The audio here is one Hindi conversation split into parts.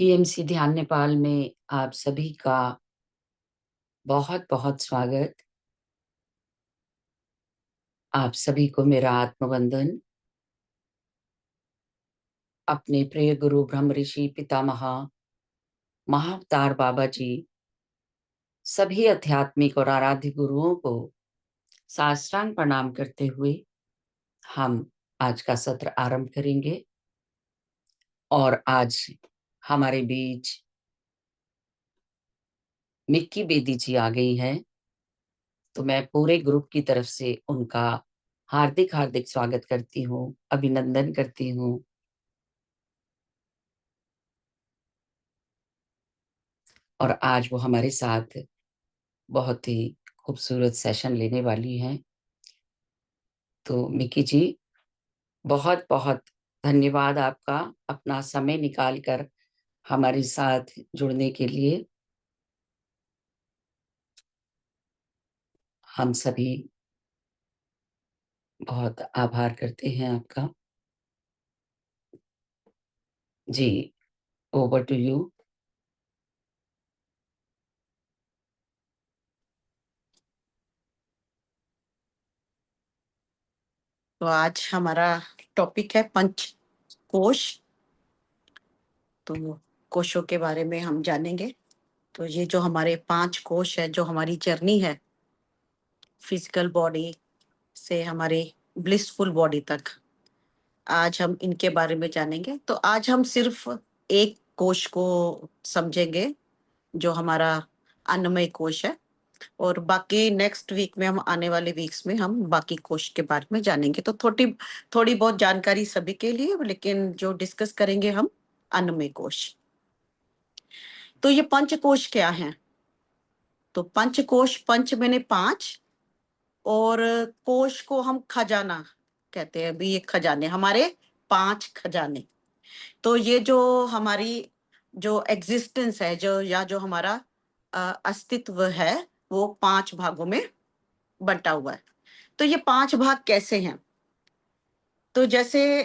टीएमसी ध्यान नेपाल में आप सभी का बहुत-बहुत स्वागत। आप सभी को मेरा आत्मवंदन। अपने प्रिय गुरु ब्रह्म ऋषि पितामह महाअवतार बाबा जी, सभी आध्यात्मिक और आराध्य गुरुओं को साष्टांग प्रणाम करते हुए हम आज का सत्र आरंभ करेंगे। और आज हमारे बीच मिक्की बेदी जी आ गई हैं, तो मैं पूरे ग्रुप की तरफ से उनका हार्दिक स्वागत करती हूँ, अभिनंदन करती हूँ। और आज वो हमारे साथ बहुत ही खूबसूरत सेशन लेने वाली हैं। तो मिक्की जी, बहुत-बहुत धन्यवाद आपका अपना समय निकाल कर हमारे साथ जुड़ने के लिए। हम सभी बहुत आभार करते हैं आपका। जी, ओवर टू यू। तो आज हमारा टॉपिक है पंचकोश। तो कोशों के बारे में हम जानेंगे। तो ये जो हमारे 5 कोश है, जो हमारी जर्नी है फिजिकल बॉडी से हमारे ब्लिसफुल बॉडी तक, आज हम इनके बारे में जानेंगे। तो आज हम सिर्फ एक कोश को समझेंगे, जो हमारा अन्नमय कोश है, और बाकी नेक्स्ट वीक में, हम आने वाले वीक्स में, हम बाकी कोश के बारे में जानेंगे। तो थोड़ी थोड़ी बहुत जानकारी सभी के लिए, लेकिन जो डिस्कस करेंगे हम अन्नमय कोश। तो ये पंचकोश क्या है? तो पंचकोश, पंच मैंने 5, और कोश को हम खजाना कहते हैं। अभी ये खजाने हमारे 5 खजाने। तो ये जो हमारी जो एग्जिस्टेंस है, जो या जो हमारा अस्तित्व है, वो 5 भागों में बंटा हुआ है। तो ये 5 भाग कैसे हैं? तो जैसे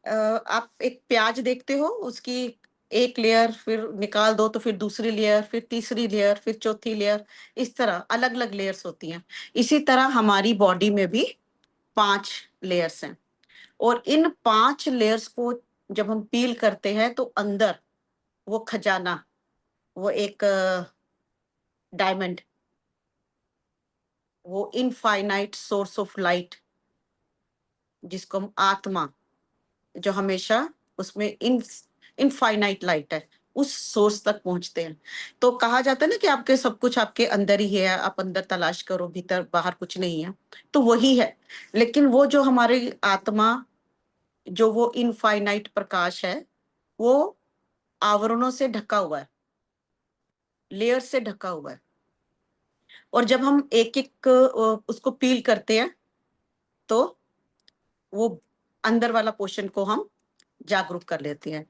आप एक प्याज देखते हो, उसकी एक लेयर फिर निकाल दो तो फिर दूसरी लेयर, फिर तीसरी लेयर, फिर चौथी लेयर, इस तरह अलग-अलग लेयर्स होती हैं। इसी तरह हमारी बॉडी में भी 5 लेयर्स हैं, और इन 5 लेयर्स को जब हम पील करते हैं तो अंदर वो खजाना, वो एक डायमंड, वो इनफाइनाइट सोर्स ऑफ लाइट, जिसको हम आत्मा, जो हमेशा उसमें इनफाइनाइट लाइट है, उस सोर्स तक पहुंचते हैं। तो कहा जाता है ना कि आपके सब कुछ आपके अंदर ही है, आप अंदर तलाश करो, भीतर बाहर कुछ नहीं है। तो वही है। लेकिन वो जो हमारी आत्मा, जो वो इनफाइनाइट प्रकाश है, वो आवरणों से ढका हुआ है, लेयर से ढका हुआ है। और जब हम एक एक उसको पील करते हैं, तो वो अंदर वाला पोर्शन को हम जागरूक कर लेते हैं।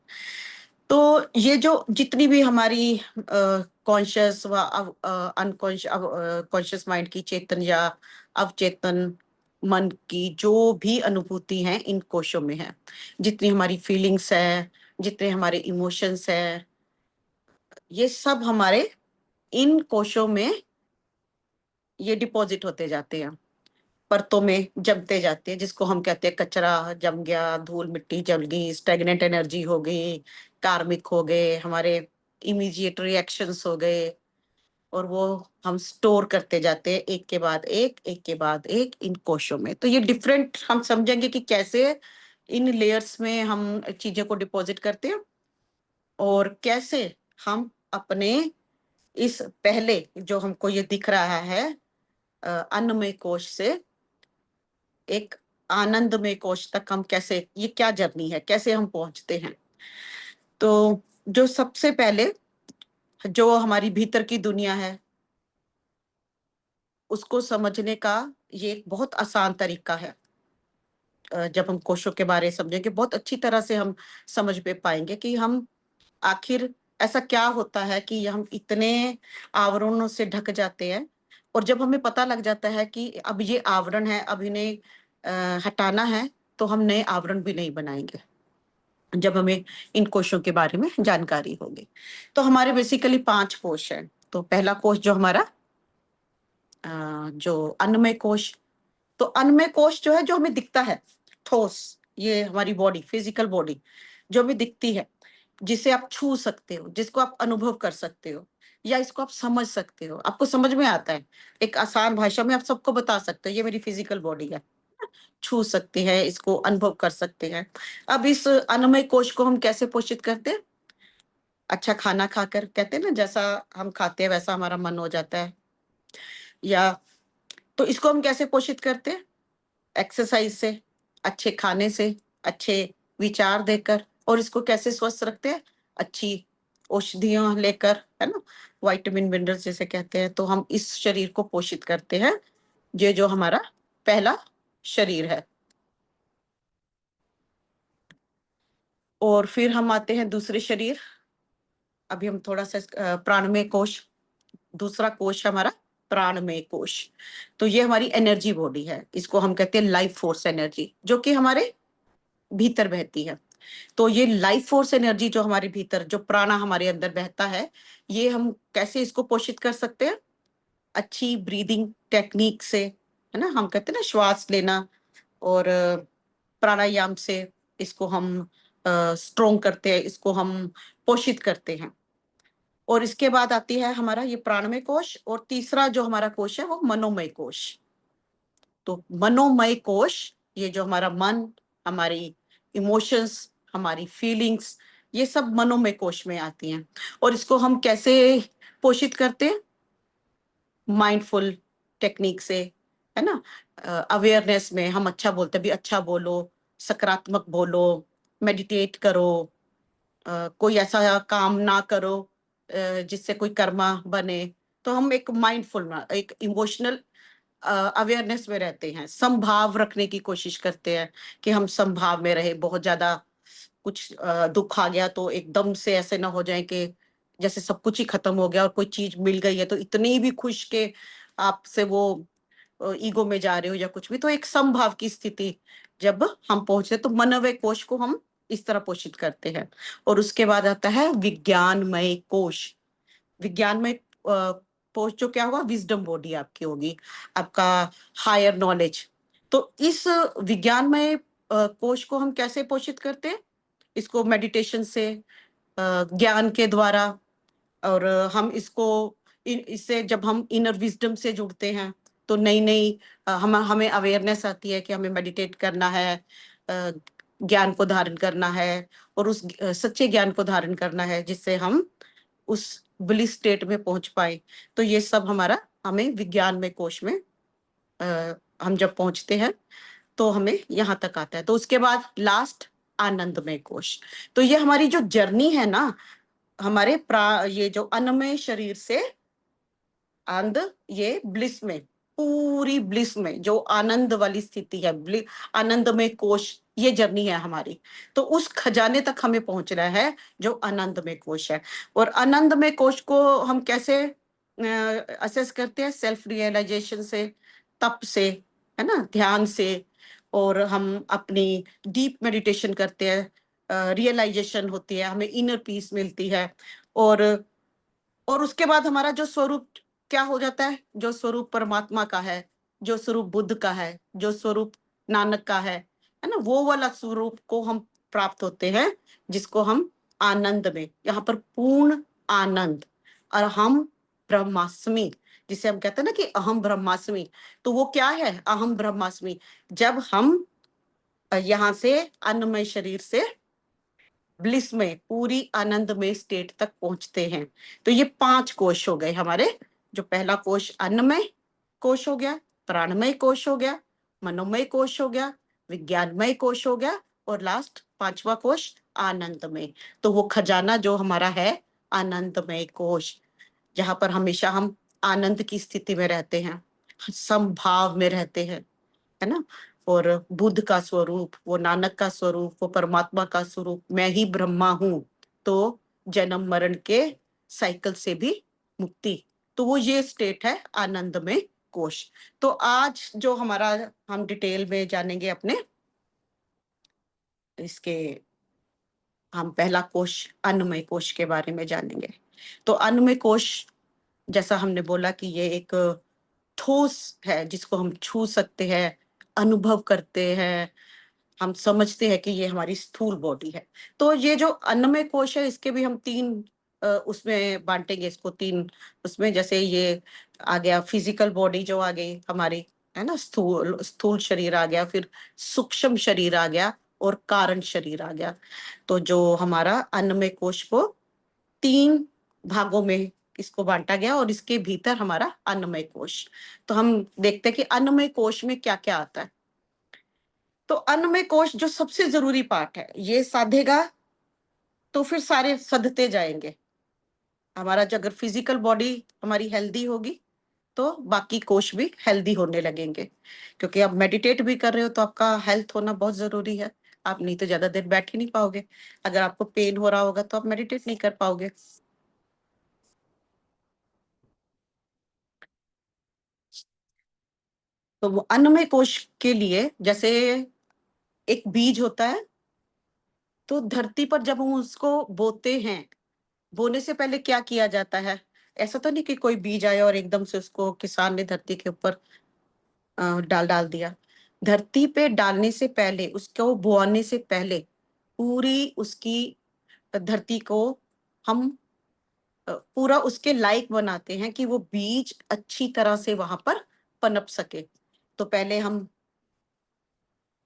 तो ये जो जितनी भी हमारी कॉन्शियस व कॉन्शियस माइंड की, चेतन या अवचेतन मन की जो भी अनुभूति है, इन कोशों में है। जितनी हमारी फीलिंग्स है, जितने हमारे इमोशंस है, ये सब हमारे इन कोशों में ये डिपॉजिट होते जाते हैं, परतों में जमते जाते हैं, जिसको हम कहते हैं कचरा जम गया, धूल मिट्टी जल गई, स्टैग्नेंट एनर्जी हो गई, कार्मिक हो गए, हमारे इमीडिएट रिएक्शंस हो गए, और वो हम स्टोर करते जाते हैं एक के बाद एक इन कोशों में। तो ये डिफरेंट हम समझेंगे कि कैसे इन लेयर्स में हम चीजें को डिपॉजिट करते हैं, और कैसे हम अपने इस पहले जो हमको ये दिख रहा है अन्नमय कोश से एक आनंदमय कोश तक हम कैसे, ये क्या जर्नी है, कैसे हम पहुंचते हैं। तो जो सबसे पहले, जो हमारी भीतर की दुनिया है, उसको समझने का ये एक बहुत आसान तरीका है। जब हम कोशों के बारे में समझेंगे, बहुत अच्छी तरह से हम समझ पे पाएंगे कि हम आखिर ऐसा क्या होता है कि हम इतने आवरणों से ढक जाते हैं। और जब हमें पता लग जाता है कि अब ये आवरण है, अब इन्हें हटाना है, तो हम नए आवरण भी नहीं बनाएंगे। जब हमें इन कोशों के बारे में जानकारी होगी। तो हमारे बेसिकली 5 कोश हैं। तो पहला कोश जो हमारा जो अन्नमय कोश, तो अन्नमय कोश जो है, जो हमें दिखता है ठोस, ये हमारी बॉडी, फिजिकल बॉडी जो हमें दिखती है, जिसे आप छू सकते हो, जिसको आप अनुभव कर सकते हो, या इसको आप समझ सकते हो, आपको समझ में आता है, एक आसान भाषा में आप सबको बता सकते हो ये मेरी फिजिकल बॉडी है, छू सकते हैं, इसको अनुभव कर सकते हैं। अब इस अन्नमय कोश को हम कैसे पोषित करते हैं? अच्छा खाना खाकर, कहते हैं ना, जैसा हम खाते हैं वैसा हमारा मन हो जाता है। या तो इसको हम कैसे पोषित करते हैं? एक्सरसाइज से, अच्छे खाने से, अच्छे विचार देकर। और इसको कैसे स्वस्थ रखते हैं? अच्छी औषधियां लेकर, है ना, विटामिन मिनरल्स जैसे कहते हैं। तो हम इस शरीर को पोषित करते हैं, ये जो हमारा पहला शरीर है। और फिर हम आते हैं दूसरे शरीर। अभी हम थोड़ा सा प्राणमय कोश, दूसरा कोश हमारा प्राणमय कोश। तो ये हमारी एनर्जी बॉडी है, इसको हम कहते हैं लाइफ फोर्स एनर्जी, जो कि हमारे भीतर बहती है। तो ये लाइफ फोर्स एनर्जी जो हमारे भीतर, जो प्राणा हमारे अंदर बहता है, ये हम कैसे इसको पोषित कर सकते हैं? अच्छी ब्रीदिंग टेक्निक से, है ना, हम कहते हैं ना श्वास लेना, और प्राणायाम से इसको हम स्ट्रोंग करते हैं, इसको हम पोषित करते हैं। और इसके बाद आती है हमारा ये प्राणमय कोश, और तीसरा जो हमारा कोश है वो मनोमय कोश। तो मनोमय कोश, ये जो हमारा मन, हमारी इमोशंस, हमारी फीलिंग्स, ये सब मनोमय कोश में आती हैं। और इसको हम कैसे पोषित करते हैं? माइंडफुल टेक्निक से, है ना, अवेयरनेस में हम अच्छा बोलते हैं, भी अच्छा बोलो, सकारात्मक बोलो, मेडिटेट करो, कोई ऐसा काम ना करो जिससे कोई कर्मा बने। तो हम एक माइंडफुल, एक इमोशनल अवेयरनेस में रहते हैं, संभाव रखने की कोशिश करते हैं कि हम संभाव में रहे। बहुत ज्यादा कुछ दुख आ गया तो एकदम से ऐसे ना हो जाए कि जैसे सब कुछ ही खत्म हो गया, और कोई चीज मिल गई है तो इतनी भी खुश के आपसे वो ईगो में जा रहे हो या कुछ भी। तो एक समभाव की स्थिति जब हम पहुंचते, तो मनोवय कोश को हम इस तरह पोषित करते हैं। और उसके बाद आता है विज्ञानमय कोश। विज्ञानमय कोश जो क्या होगा? विजडम बॉडी आपकी होगी, आपका हायर नॉलेज। तो इस विज्ञानमय कोश को हम कैसे पोषित करते हैं? इसको मेडिटेशन से, ज्ञान के द्वारा। और हम इसको इससे जब हम इनर विजडम से जुड़ते हैं, तो नई नई हम हमें अवेयरनेस आती है कि हमें मेडिटेट करना है, ज्ञान को धारण करना है, और उस सच्चे ज्ञान को धारण करना है, जिससे हम उस ब्लिस स्टेट में पहुंच पाए। तो ये सब हमारा, हमें विज्ञान में कोश में हम जब पहुंचते हैं तो हमें यहाँ तक आता है। तो उसके बाद लास्ट आनंदमय कोश। तो ये हमारी जो जर्नी है ना, हमारे ये जो अन्नमय शरीर से आनंद, ये ब्लिस में, पूरी ब्लिस में जो आनंद वाली स्थिति है, आनंदमय कोश, ये जर्नी है हमारी। तो उस खजाने तक हमें पहुंचना है जो आनंदमय कोश है। और आनंदमय कोश को हम कैसे असेस करते हैं? सेल्फ रियलाइजेशन से, तप से, है ना, ध्यान से। और हम अपनी डीप मेडिटेशन करते हैं, रियलाइजेशन होती है, हमें इनर पीस मिलती है। और उसके बाद हमारा जो स्वरूप क्या हो जाता है? जो स्वरूप परमात्मा का है, जो स्वरूप बुद्ध का है, जो स्वरूप नानक का है ना, वो वाला स्वरूप को हम प्राप्त होते हैं, जिसको हम आनंद में, यहाँ पर पूर्ण आनंद। और हम ब्रह्मास्मि, जिसे हम कहते हैं ना कि अहम ब्रह्मास्मि। तो वो क्या है अहम ब्रह्मास्मि? जब हम यहाँ से अन्नमय शरीर से ब्लिस में, पूरी आनंद में स्टेट तक पहुंचते हैं। तो ये 5 कोश हो गए हमारे। जो पहला कोश अन्नमय कोश हो गया, प्राणमय कोश हो गया, मनोमय कोश हो गया, विज्ञानमय कोश हो गया, और लास्ट 5वां कोश आनंदमय। तो वो खजाना जो हमारा है आनंदमय कोश, जहां पर हमेशा हम आनंद की स्थिति में रहते हैं, समभाव में रहते हैं, है ना। और बुद्ध का स्वरूप, वो नानक का स्वरूप, वो परमात्मा का स्वरूप, मैं ही ब्रह्मा हूं। तो जन्म मरण के साइकिल से भी मुक्ति। तो वो ये स्टेट है आनंद में कोश। तो आज जो हमारा, हम डिटेल में जानेंगे अपने इसके हम पहला कोश अन्नमय कोश के बारे में जानेंगे। तो अन्नमय कोश, जैसा हमने बोला कि ये एक ठोस है जिसको हम छू सकते हैं, अनुभव करते हैं, हम समझते हैं कि ये हमारी स्थूल बॉडी है। तो ये जो अन्नमय कोश है इसके भी हम 3 उसमें बाँटेंगे इसको 3 उसमें। जैसे ये आ गया फिजिकल बॉडी जो आ गई हमारी, है ना? स्थूल स्थूल शरीर आ गया, फिर सूक्ष्म शरीर आ गया और कारण शरीर आ गया। तो जो हमारा अन्नमय कोश को 3 भागों में इसको बाँटा गया और इसके भीतर हमारा अन्नमय कोश। तो हम देखते हैं कि अन्नमय कोश में क्या-क्या आता है। तो अन्नमय कोश जो सबसे ज़रूरी पार्ट है, ये साधेगा तो फिर सारे सधते जाएँगे। हमारा जो अगर फिज़िकल बॉडी हमारी हेल्दी होगी, तो बाकी कोश भी हेल्दी होने लगेंगे। क्योंकि आप मेडिटेट भी कर रहे हो तो आपका हेल्थ होना बहुत ज़रूरी है। आप नहीं तो ज़्यादा देर बैठ ही नहीं पाओगे। अगर आपको पेन हो रहा होगा तो आप मेडिटेट नहीं कर पाओगे। तो वो अन्नमय कोश के लिए जैसे एक बीज होता है, तो धरती पर जब हम उसको बोते हैं, बोने से पहले क्या किया जाता है? ऐसा तो नहीं कि कोई बीज आया और एकदम से उसको किसान ने धरती के ऊपर डाल डाल दिया। धरती पे डालने से पहले, उसको बोआने से पहले पूरी उसकी धरती को हम पूरा उसके लायक बनाते हैं कि वो बीज अच्छी तरह से वहाँ पर पनप सके। तो पहले हम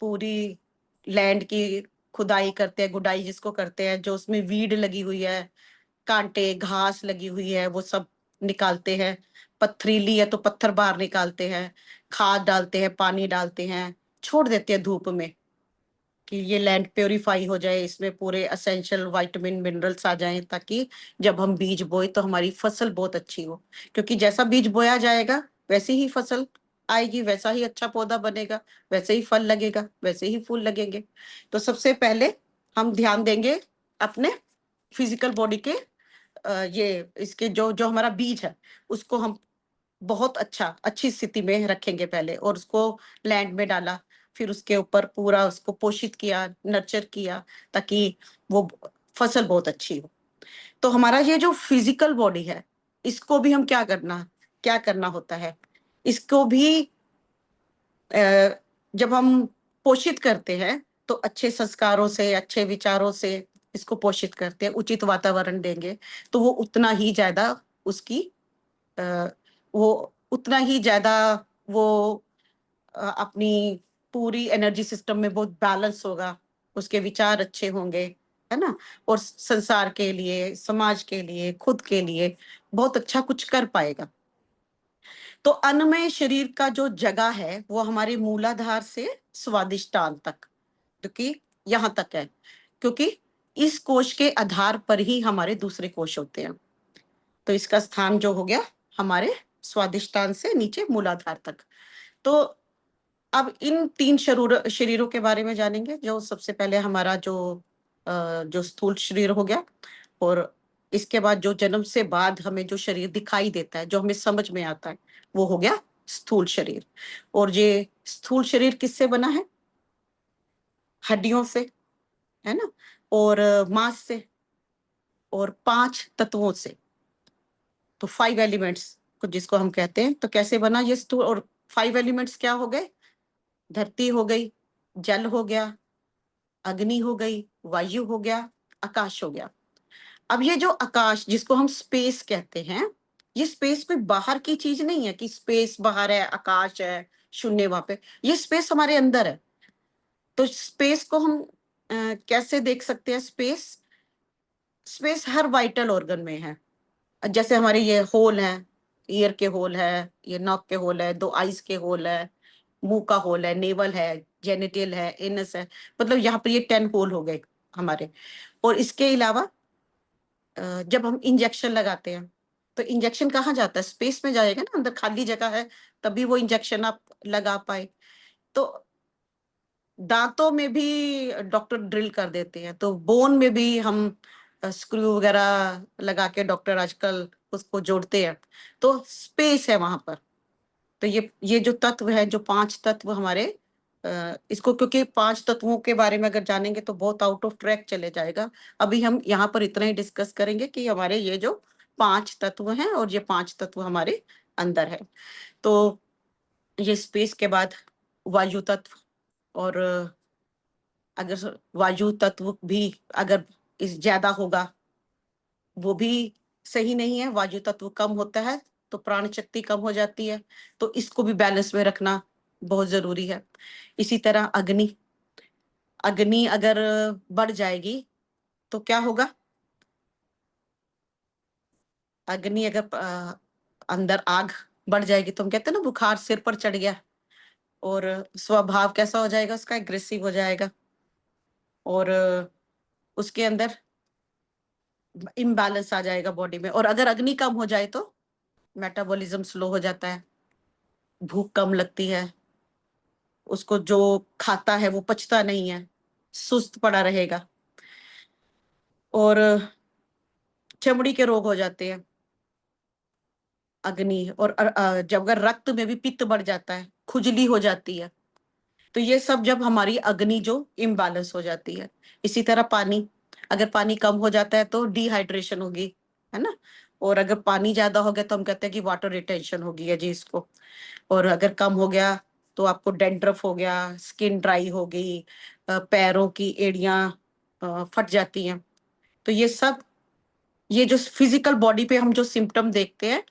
पूरी लैंड की खुदाई करते हैं, गुडाई जिसको कहते हैं, जो उसमें वीड लगी हुई है, कांटे, घास लगी हुई है, वो सब निकालते हैं। पथरीली है तो पत्थर बाहर निकालते हैं, खाद डालते हैं, पानी डालते हैं, छोड़ देते हैं धूप में कि ये लैंड प्यूरिफाई हो जाए, इसमें पूरे एसेंशियल विटामिन, मिनरल्स आ जाएँ, ताकि जब हम बीज बोएँ तो हमारी फसल बहुत अच्छी हो। क्योंकि जैसा बीज बोया जाएगा, वैसी ही फसल आएगी, वैसा ही अच्छा पौधा बनेगा, वैसे ही फल लगेगा, वैसे ही फूल लगेंगे। तो सबसे पहले हम ध्यान देंगे अपने फिजिकल बॉडी के ये इसके जो जो हमारा बीज है, उसको हम बहुत अच्छी स्थिति में रखेंगे पहले, और उसको लैंड में डाला, फिर उसके ऊपर पूरा उसको पोषित किया, नर्चर किया, ताकि वो फसल बहुत अच्छी हो। तो हमारा ये जो फिजिकल बॉडी है, इसको भी हम क्या करना होता है? इसको भी जब हम पोषित करते हैं, तो अच्छे संस्कारों से, अच्छे विचारों से इसको पोषित करते हैं, उचित वातावरण देंगे, तो वो उतना ही ज़्यादा उसकी अ, वो उतना ही ज़्यादा वो अपनी पूरी एनर्जी सिस्टम में बहुत बैलेंस होगा, उसके विचार अच्छे होंगे, है ना? और संसार के लिए, समाज के लिए, खुद के लिए बहुत अच्छा कुछ कर पाएगा। तो अन्नमय शरीर का जो जगह है, वो हमारे मूलाधार से स्वादिष्टान तक, क्योंकि यहाँ तक है, क्योंकि इस कोश के आधार पर ही हमारे दूसरे कोश होते हैं। तो इसका स्थान जो हो गया हमारे स्वादिष्टान से नीचे मूलाधार तक। तो अब इन 3 शरीरों के बारे में जानेंगे। जो सबसे पहले हमारा जो स्थूल शरीर हो गया, और इसके बाद जो जन्म से बाद हमें जो शरीर दिखाई देता है, जो हमें समझ में आता है, वो हो गया स्थूल शरीर। और ये स्थूल शरीर किससे बना है? हड्डियों से, है ना? और मांस से और 5 तत्वों से। तो 5 एलिमेंट्स को जिसको हम कहते हैं, तो कैसे बना ये स्थूल? और 5 एलिमेंट्स क्या हो गए? धरती हो गई, जल हो गया, अग्नि हो गई, वायु हो गया, आकाश हो गया। अब ये जो आकाश जिसको हम स्पेस कहते हैं, ये स्पेस कोई बाहर की चीज नहीं है कि स्पेस बाहर है, आकाश है, शून्य वहां पे। ये स्पेस हमारे अंदर है। तो स्पेस को हम कैसे देख सकते हैं? स्पेस स्पेस हर वाइटल ऑर्गन में है। जैसे हमारे ये होल है, ईयर के होल है, ये नॉक के होल है, 2 आईज के होल है, मुंह का होल है, नेवल है, जेनिटल है, एनस है। मतलब यहाँ पर ये 10 होल हो गए हमारे। और इसके अलावा जब हम इंजेक्शन लगाते हैं, तो इंजेक्शन कहाँ जाता है? स्पेस में जाएगा ना, अंदर खाली जगह है, तभी वो इंजेक्शन आप लगा पाए। तो दांतों में भी डॉक्टर ड्रिल कर देते हैं, तो बोन में भी हम स्क्रू वगैरह लगा के डॉक्टर आजकल उसको जोड़ते हैं। तो स्पेस है वहां पर। तो ये जो तत्व है, जो 5 तत्व हमारे इसको, क्योंकि 5 तत्वों के बारे में अगर जानेंगे तो बहुत आउट ऑफ ट्रैक चले जाएगा। अभी हम यहाँ पर इतना ही डिस्कस करेंगे कि हमारे ये जो 5 तत्व हैं और ये 5 तत्व हमारे अंदर है। तो ये स्पेस के बाद वायु तत्व, और अगर वायु तत्व भी अगर इस ज्यादा होगा वो भी सही नहीं है। वायु तत्व कम होता है तो प्राण शक्ति कम हो जाती है, तो इसको भी बैलेंस में रखना बहुत जरूरी है। इसी तरह अग्नि, अग्नि अगर बढ़ जाएगी तो क्या होगा? अग्नि अगर अंदर आग बढ़ जाएगी तो हम कहते हैं ना बुखार सिर पर चढ़ गया, और स्वभाव कैसा हो जाएगा उसका? एग्रेसिव हो जाएगा, और उसके अंदर इम्बैलेंस आ जाएगा बॉडी में। और अगर अग्नि कम हो जाए तो मेटाबॉलिज्म स्लो हो जाता है, भूख कम लगती है, उसको जो खाता है वो पचता नहीं है, सुस्त पड़ा रहेगा, और चमड़ी के रोग हो जाते हैं अग्नि। और जब अगर रक्त में भी पित्त बढ़ जाता है, खुजली हो जाती है, तो ये सब जब हमारी अग्नि जो इम्बैलेंस हो जाती है। इसी तरह पानी, अगर पानी कम हो जाता है तो डिहाइड्रेशन होगी, है ना। और अगर पानी ज्यादा हो गया तो हम कहते हैं कि वाटर रिटेंशन होगी है जी इसको। और अगर कम हो गया तो आपको डेंड्रफ हो गया, स्किन ड्राई हो गई, पैरों की एड़ियां फट जाती हैं। तो ये सब, ये जो फिजिकल बॉडी पे हम जो सिम्टम देखते हैं,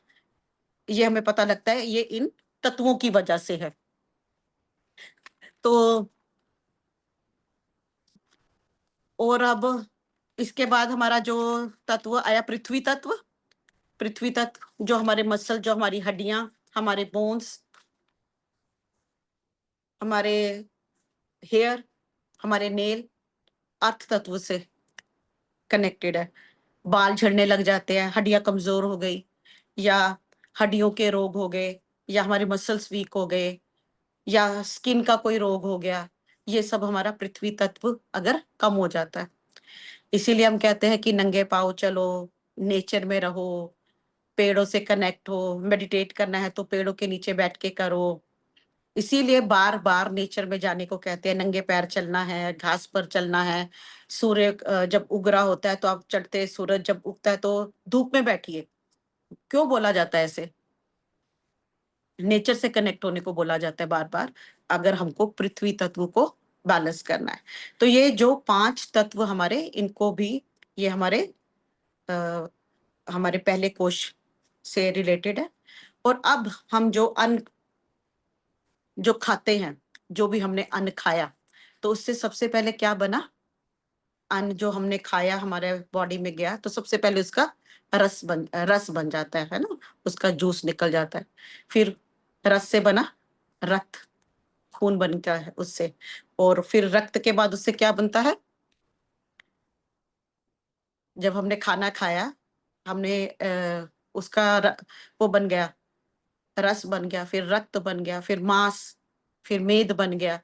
ये हमें पता लगता है ये इन तत्वों की वजह से है। तो और अब इसके बाद हमारा जो तत्व आया, पृथ्वी तत्व। पृथ्वी तत्व जो हमारे मसल, जो हमारी हड्डियां, हमारे बोन्स, हमारे हेयर, हमारे नेल, अर्थ तत्व से कनेक्टेड है। बाल झड़ने लग जाते हैं, हड्डियां कमजोर हो गई, या हड्डियों के रोग हो गए, या हमारे मसल्स वीक हो गए, या स्किन का कोई रोग हो गया, ये सब हमारा पृथ्वी तत्व अगर कम हो जाता है। इसीलिए हम कहते हैं कि नंगे पाँव चलो, नेचर में रहो, पेड़ों से कनेक्ट हो, मेडिटेट करना है तो पेड़ों के नीचे बैठ के करो। इसीलिए बार बार नेचर में जाने को कहते हैं, नंगे पैर चलना है, घास पर चलना है। सूर्य जब उग रहा होता है तो आप चढ़ते, सूरज जब उगता है तो धूप में बैठिए। क्यों बोला जाता है ऐसे? नेचर से कनेक्ट होने को बोला जाता है बार बार, अगर हमको पृथ्वी तत्व को बैलेंस करना है। तो ये जो 5 तत्व हमारे, इनको भी, ये आ, हमारे पहले कोश से रिलेटेड है। और अब हम जो अन्न जो खाते हैं, जो भी हमने अन्न खाया, तो उससे सबसे पहले क्या बना? अन्न जो हमने खाया हमारे बॉडी में गया तो सबसे पहले उसका रस बन जाता है ना, उसका जूस निकल जाता है। फिर रस से बना रक्त, खून बनता है उससे। और फिर रक्त के बाद उससे क्या बनता है? जब हमने खाना खाया, हमने उसका वो बन गया, रस बन गया, फिर रक्त बन गया, फिर मांस, फिर मेद बन गया,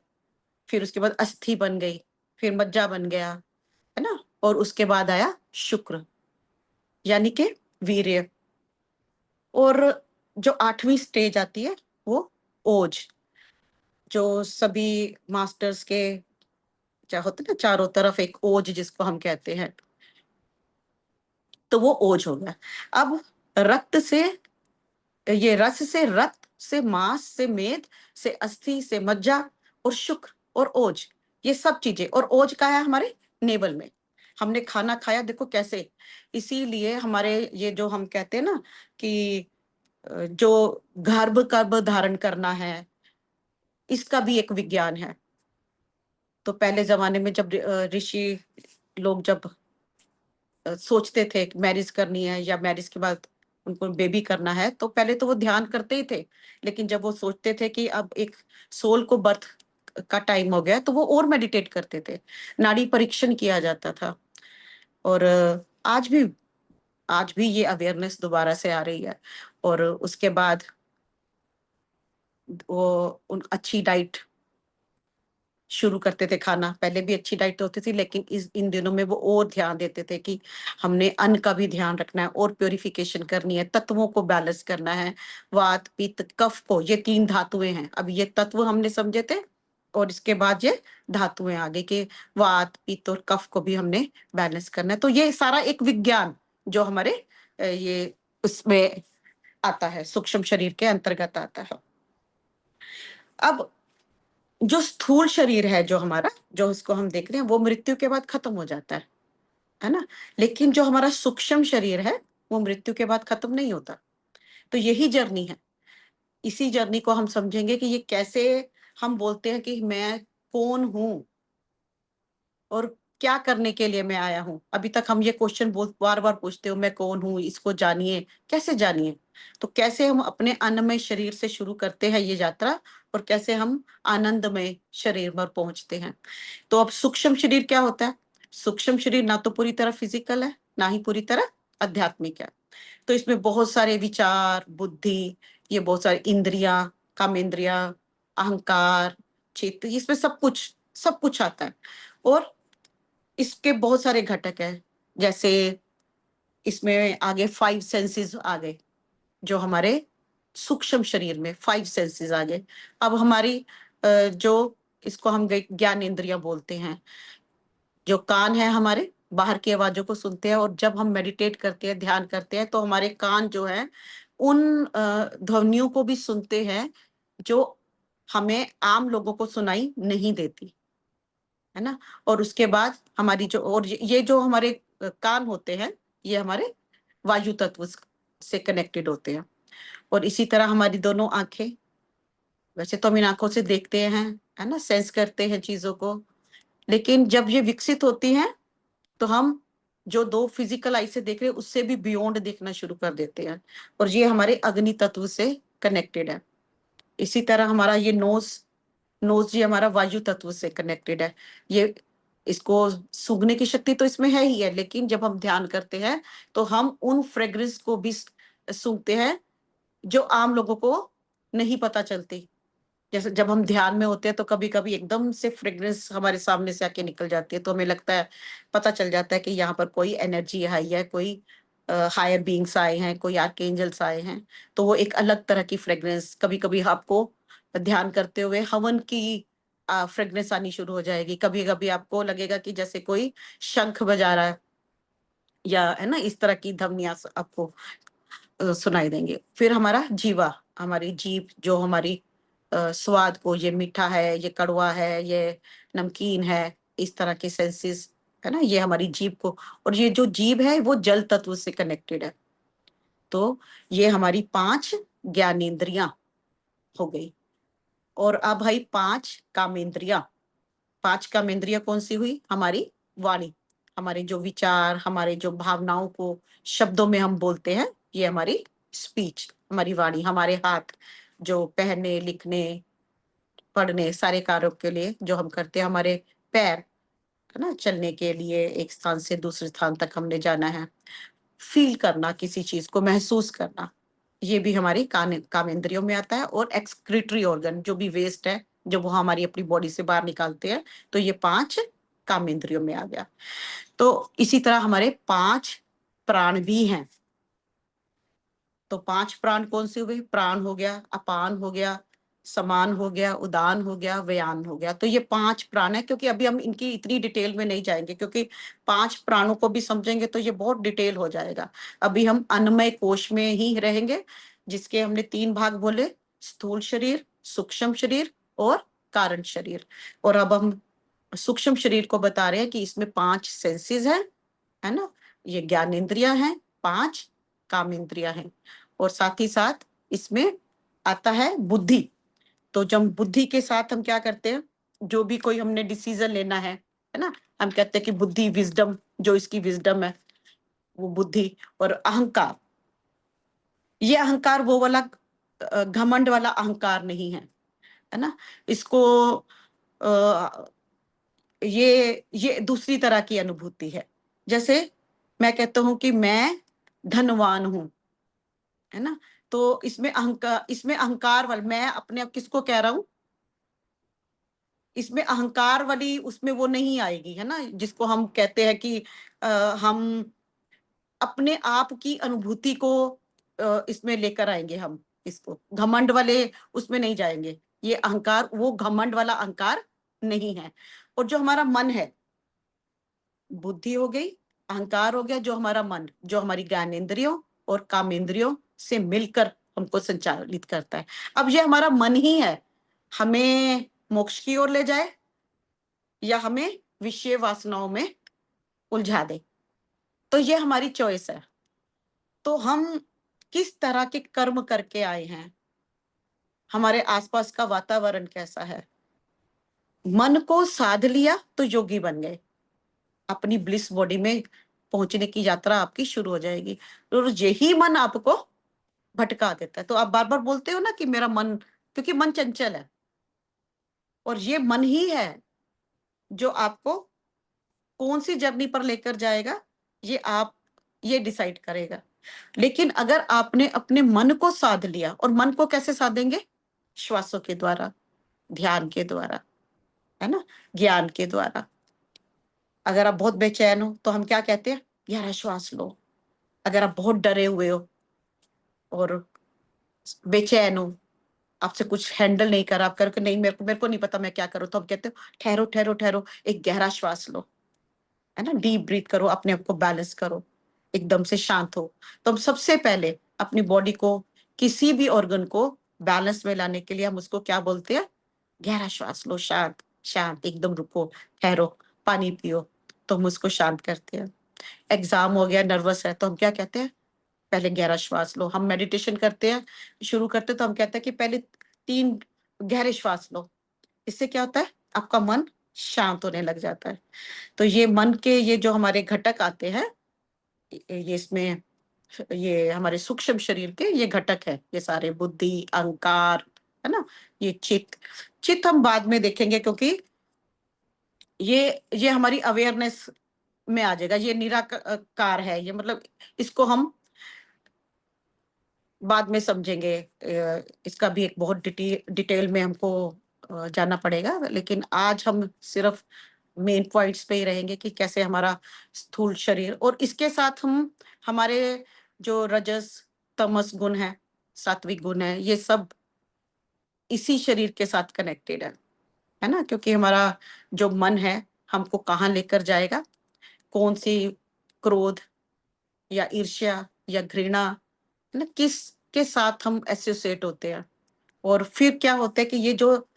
फिर उसके बाद अस्थि बन गई, फिर मज्जा बन गया, है ना। और उसके बाद आया शुक्र, यानी कि वीर्य। और जो 8वीं स्टेज आती है वो ओज, जो सभी मास्टर्स के क्या होते हैं ना, चारों तरफ एक ओज जिसको हम कहते हैं, तो वो ओज हो गया। अब रक्त से, ये रस से रक्त, से मांस, से मेद, से अस्थि, से मज्जा, और शुक्र और ओज, ये सब चीजें। और ओज का है हमारे नेवल में, हमने खाना खाया, देखो कैसे। इसीलिए हमारे ये जो हम कहते हैं ना कि जो गर्भ धारण करना है, इसका भी एक विज्ञान है। तो पहले जमाने में जब ऋषि लोग जब सोचते थे मैरिज करनी है या मैरिज के बाद उनको बेबी करना है, तो पहले तो वो ध्यान करते ही थे। लेकिन जब वो सोचते थे कि अब एक सोल को बर्थ का टाइम हो गया, तो वो और मेडिटेट करते थे, नाड़ी परीक्षण किया जाता था। और आज भी ये अवेयरनेस दोबारा से आ रही है। और उसके बाद वो उन अच्छी डाइट शुरू करते थे खाना। पहले भी अच्छी डाइट होती थी, लेकिन इन दिनों में वो और ध्यान देते थे कि हमने अन्न का भी ध्यान रखना है, और प्योरिफिकेशन करनी है, तत्वों को बैलेंस करना है। वात, पित्त, कफ को, ये 3 धातुएं हैं। अब ये तत्व हमने समझे थे, और इसके बाद ये धातुएं आ गई कि वात पित्त और कफ को भी हमने बैलेंस करना है। तो ये सारा एक विज्ञान जो हमारे ये उसमें आता है, सूक्ष्म शरीर के अंतर्गत आता है। अब जो स्थूल शरीर है जो हमारा, जो इसको हम देख रहे हैं, वो मृत्यु के बाद खत्म हो जाता है ना। लेकिन जो हमारा सूक्ष्म शरीर है वो मृत्यु के बाद खत्म नहीं होता। तो यही जर्नी है। इसी जर्नी को हम समझेंगे कि ये कैसे हम बोलते हैं कि मैं कौन हूं और क्या करने के लिए मैं आया हूं। अभी तक हम ये क्वेश्चन बार बार पूछते हो, मैं कौन हूं, इसको जानिए। कैसे जानिए? तो कैसे हम अपने अन्नमय शरीर से शुरू करते हैं ये यात्रा, और कैसे हम आनंदमय शरीर पर पहुंचते हैं। तो अब सूक्ष्म शरीर क्या होता है? सूक्ष्म शरीर ना तो पूरी तरह फिजिकल है, ना ही पूरी तरह आध्यात्मिक है। तो इसमें बहुत सारे विचार, बुद्धि, ये बहुत सारी इंद्रियां, कामेंद्रियां, अहंकार, चित्त, इसमें सब कुछ आता है। और इसके बहुत सारे घटक हैं। जैसे इसमें आगे 5 सेंसेस आ गए, जो हमारे सूक्ष्म शरीर में 5 सेंसेस आ गए। अब हमारी जो इसको हम ज्ञान इंद्रियां बोलते हैं, जो कान है हमारे बाहर की आवाजों को सुनते हैं, और जब हम मेडिटेट करते हैं, ध्यान करते हैं, तो हमारे कान जो है उन ध्वनियों को भी सुनते हैं जो हमें आम लोगों को सुनाई नहीं देती, है ना। और उसके बाद हमारी जो, और ये जो हमारे कान होते हैं, ये हमारे वायु तत्व से कनेक्टेड होते हैं। और इसी तरह हमारी दोनों आंखें, वैसे तो हम इन आंखों से देखते हैं, है ना, सेंस करते हैं चीजों को, लेकिन जब ये विकसित होती हैं तो हम जो 2 फिजिकल आई से देख रहे हैं उससे भी बियॉन्ड देखना शुरू कर देते हैं, और ये हमारे अग्नि तत्व से कनेक्टेड है। इसी तरह हमारा ये नोज, ये हमारा वायु तत्व से कनेक्टेड है। ये, इसको सूंघने की शक्ति तो इसमें है ही है, लेकिन जब हम ध्यान करते हैं तो हम उन फ्रेग्रेंस को भी सूंघते हैं जो आम लोगों को नहीं पता चलती। जैसे जब हम ध्यान में होते हैं तो कभी कभी एकदम से फ्रेग्रेंस हमारे सामने से आके निकल जाती है, तो हमें लगता है, पता चल जाता है कि यहाँ पर कोई एनर्जी आई है, कोई हायर बींग्स आए हैं, कोई आर्कएंजल्स आए हैं। तो वो एक अलग तरह की फ्रेग्रेंस, कभी कभी आपको ध्यान करते हुए हवन की फ्रेग्रेंस आनी शुरू हो जाएगी। कभी कभी आपको लगेगा कि जैसे कोई शंख बजा रहा है, या है ना, इस तरह की ध्वनियां आपको सुनाई देंगे। फिर हमारा जीवा, हमारी जीभ जो हमारी स्वाद को, ये मीठा है, ये कड़वा है, ये नमकीन है, इस तरह के सेंसेस, है ना, ये हमारी जीभ को, और ये जो जीभ है वो जल तत्व से कनेक्टेड है। तो ये हमारी 5 ज्ञानेंद्रियां हो गई। और अब भाई 5 कामेंद्रियां। 5 कामेंद्रियां कौन सी हुई? हमारी वाणी, हमारे जो विचार, हमारे जो भावनाओं को शब्दों में हम बोलते हैं, ये हमारी स्पीच, हमारी वाणी। हमारे हाथ जो पहनने, लिखने, पढ़ने, सारे कार्यों के लिए जो हम करते हैं। हमारे पैर, है ना, चलने के लिए एक स्थान से दूसरे स्थान तक हमने जाना है। फील करना, किसी चीज को महसूस करना, ये भी हमारी कामेंद्रियों में आता है। और एक्सक्रीटरी ऑर्गन, जो भी वेस्ट है जो वो हमारी अपनी बॉडी से बाहर निकालते हैं, तो ये 5 कामेंद्रियों में आ गया। तो इसी तरह हमारे 5 प्राण भी हैं। तो 5 प्राण कौन से हुए? प्राण हो गया, अपान हो गया, समान हो गया, उदान हो गया, व्यान हो गया। तो ये 5 प्राण है, क्योंकि अभी हम इनकी इतनी डिटेल में नहीं जाएंगे, क्योंकि 5 प्राणों को भी समझेंगे तो ये बहुत डिटेल हो जाएगा। अभी हम अन्नमय कोश में ही रहेंगे, जिसके हमने 3 भाग बोले, स्थूल शरीर, सूक्ष्म शरीर और कारण शरीर। और अब हम सूक्ष्म शरीर को बता रहे हैं कि इसमें 5 सेंसेस हैं, है ना, ये ज्ञानेंद्रियां हैं, 5 काम इंद्रियां हैं, और साथ ही साथ इसमें आता है बुद्धि। तो जब बुद्धि के साथ हम क्या करते हैं, जो भी कोई हमने डिसीजन लेना है ना, हम कहते हैं कि बुद्धि, विजडम, जो इसकी विजडम है वो बुद्धि। और अहंकार, ये अहंकार वो वाला घमंड वाला अहंकार नहीं है ना। इसको अ, ये दूसरी तरह की अनुभूति है। जैसे मैं कहता हूं कि मैं धनवान हूं, है ना, तो इसमें अहंकार वाला, मैं अपने आप किसको कह रहा हूं, इसमें अहंकार वाली उसमें वो नहीं आएगी, है ना, जिसको हम कहते हैं कि हम अपने आप की अनुभूति को इसमें लेकर आएंगे हम, इसको घमंड वाले उसमें नहीं जाएंगे। ये अहंकार वो घमंड वाला अहंकार नहीं है। और जो हमारा मन है, बुद्धि हो गई, अहंकार हो गया, जो हमारा मन, जो हमारी ज्ञानेंद्रियों और कामेंद्रियों से मिलकर हमको संचालित करता है। अब ये हमारा मन ही है, हमें मोक्ष की ओर ले जाए या हमें विषय वासनाओं में उलझा दे। तो ये हमारी चॉइस है। तो हम किस तरह के कर्म करके आए हैं, हमारे आसपास का वातावरण कैसा है। मन को साध लिया तो योगी बन गए, अपनी ब्लिस बॉडी में पहुंचने की यात्रा आपकी शुरू हो जाएगी। और यही मन आपको भटका देता है। तो आप बार बार बोलते हो ना कि मेरा मन, क्योंकि मन चंचल है और ये मन ही है जो आपको कौन सी जर्नी पर लेकर जाएगा, ये आप ये डिसाइड करेगा। लेकिन अगर आपने अपने मन को साध लिया, और मन को कैसे साधेंगे, श्वासों के द्वारा, ध्यान के द्वारा, है ना, ज्ञान के द्वारा। अगर आप बहुत बेचैन हो तो हम क्या कहते हैं, गहरा श्वास लो। अगर आप बहुत डरे हुए हो और बेचैन हो, आपसे कुछ हैंडल नहीं कर, आप करके नहीं, मेरे को नहीं पता मैं क्या करूं, तो हम कहते हो ठहरो ठहरो ठहरो, एक गहरा श्वास लो, है ना, डीप ब्रीथ करो, अपने आप को बैलेंस करो, एकदम से शांत हो। तो हम सबसे पहले अपनी बॉडी को, किसी भी ऑर्गन को बैलेंस में लाने के लिए हम उसको क्या बोलते हैं, गहरा श्वास लो, शांत शांत, एकदम रुको, ठहरो, पानी पियो, तो हम उसको शांत करते हैं। एग्जाम हो गया, नर्वस है, तो हम क्या कहते हैं, पहले गहरा श्वास लो। हम मेडिटेशन करते हैं, शुरू करते हैं, तो हम कहते हैं कि पहले 3 गहरे श्वास लो। इससे क्या होता है, आपका मन शांत होने लग जाता है। तो ये मन के ये जो हमारे घटक आते हैं, ये इसमें, ये हमारे सूक्ष्म शरीर के ये घटक है, ये सारे बुद्धि, अहंकार, है ना, ये चित्त। चित्त हम बाद में देखेंगे, क्योंकि ये हमारी अवेयरनेस में आ जाएगा। ये निराकार है, ये मतलब इसको हम बाद में समझेंगे। इसका भी एक बहुत डिटेल में हमको जानना पड़ेगा, लेकिन आज हम सिर्फ मेन पॉइंट्स पे ही रहेंगे कि कैसे हमारा स्थूल शरीर, और इसके साथ हम हमारे जो रजस तमस गुण है, सात्विक गुण है, ये सब इसी शरीर के साथ कनेक्टेड है ना, क्योंकि हमारा जो मन है हमको कहाँ लेकर जाएगा, कौन सी क्रोध या ईर्ष्या या घृणा, है ना, किस के साथ हम एसोसिएट होते हैं। और फिर क्या होता है कि ये जो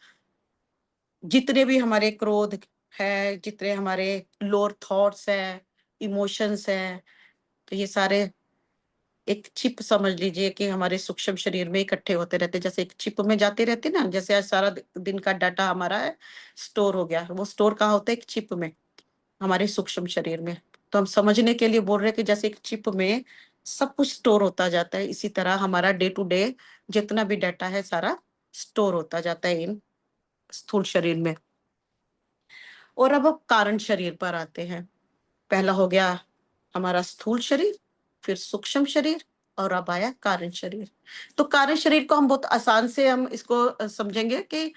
जितने भी हमारे क्रोध है, जितने हमारे लोअर थॉट्स है, इमोशंस है, तो ये सारे एक चिप समझ लीजिए कि हमारे सूक्ष्म शरीर में इकट्ठे होते रहते, जैसे एक चिप में जाते रहते ना, जैसे आज सारा दिन का डाटा हमारा है स्टोर हो गया, वो स्टोर कहाँ होता है, एक चिप में, हमारे सूक्ष्म शरीर में। तो हम समझने के लिए बोल रहे हैं कि जैसे एक चिप में सब कुछ स्टोर होता जाता है, इसी तरह हमारा डे टू डे जितना भी डाटा है सारा स्टोर होता जाता है इन स्थूल शरीर में। और अब कारण शरीर पर आते हैं। पहला हो गया हमारा स्थूल शरीर, फिर सूक्ष्म शरीर, और अब आया कारण शरीर। तो कारण शरीर को हम बहुत आसान से हम इसको समझेंगे कि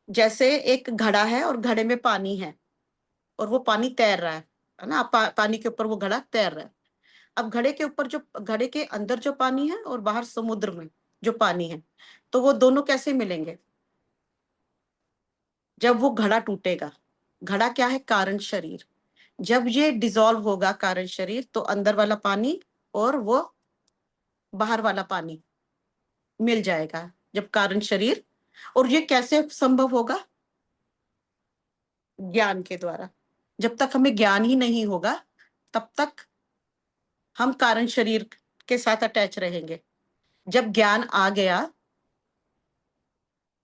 जैसे एक घड़ा है और घड़े में पानी है और वो पानी तैर रहा है ना, पानी के ऊपर वो घड़ा तैर रहा है। अब घड़े के ऊपर जो, घड़े के अंदर जो पानी है और बाहर समुद्र में जो पानी है, तो वो दोनों कैसे मिलेंगे, जब वो घड़ा टूटेगा। घड़ा क्या है, कारण शरीर। जब ये डिसॉल्व होगा कारण शरीर, तो अंदर वाला पानी और वो बाहर वाला पानी मिल जाएगा, जब कारण शरीर। और ये कैसे संभव होगा, ज्ञान के द्वारा। जब तक हमें ज्ञान ही नहीं होगा तब तक हम कारण शरीर के साथ अटैच रहेंगे। जब ज्ञान आ गया,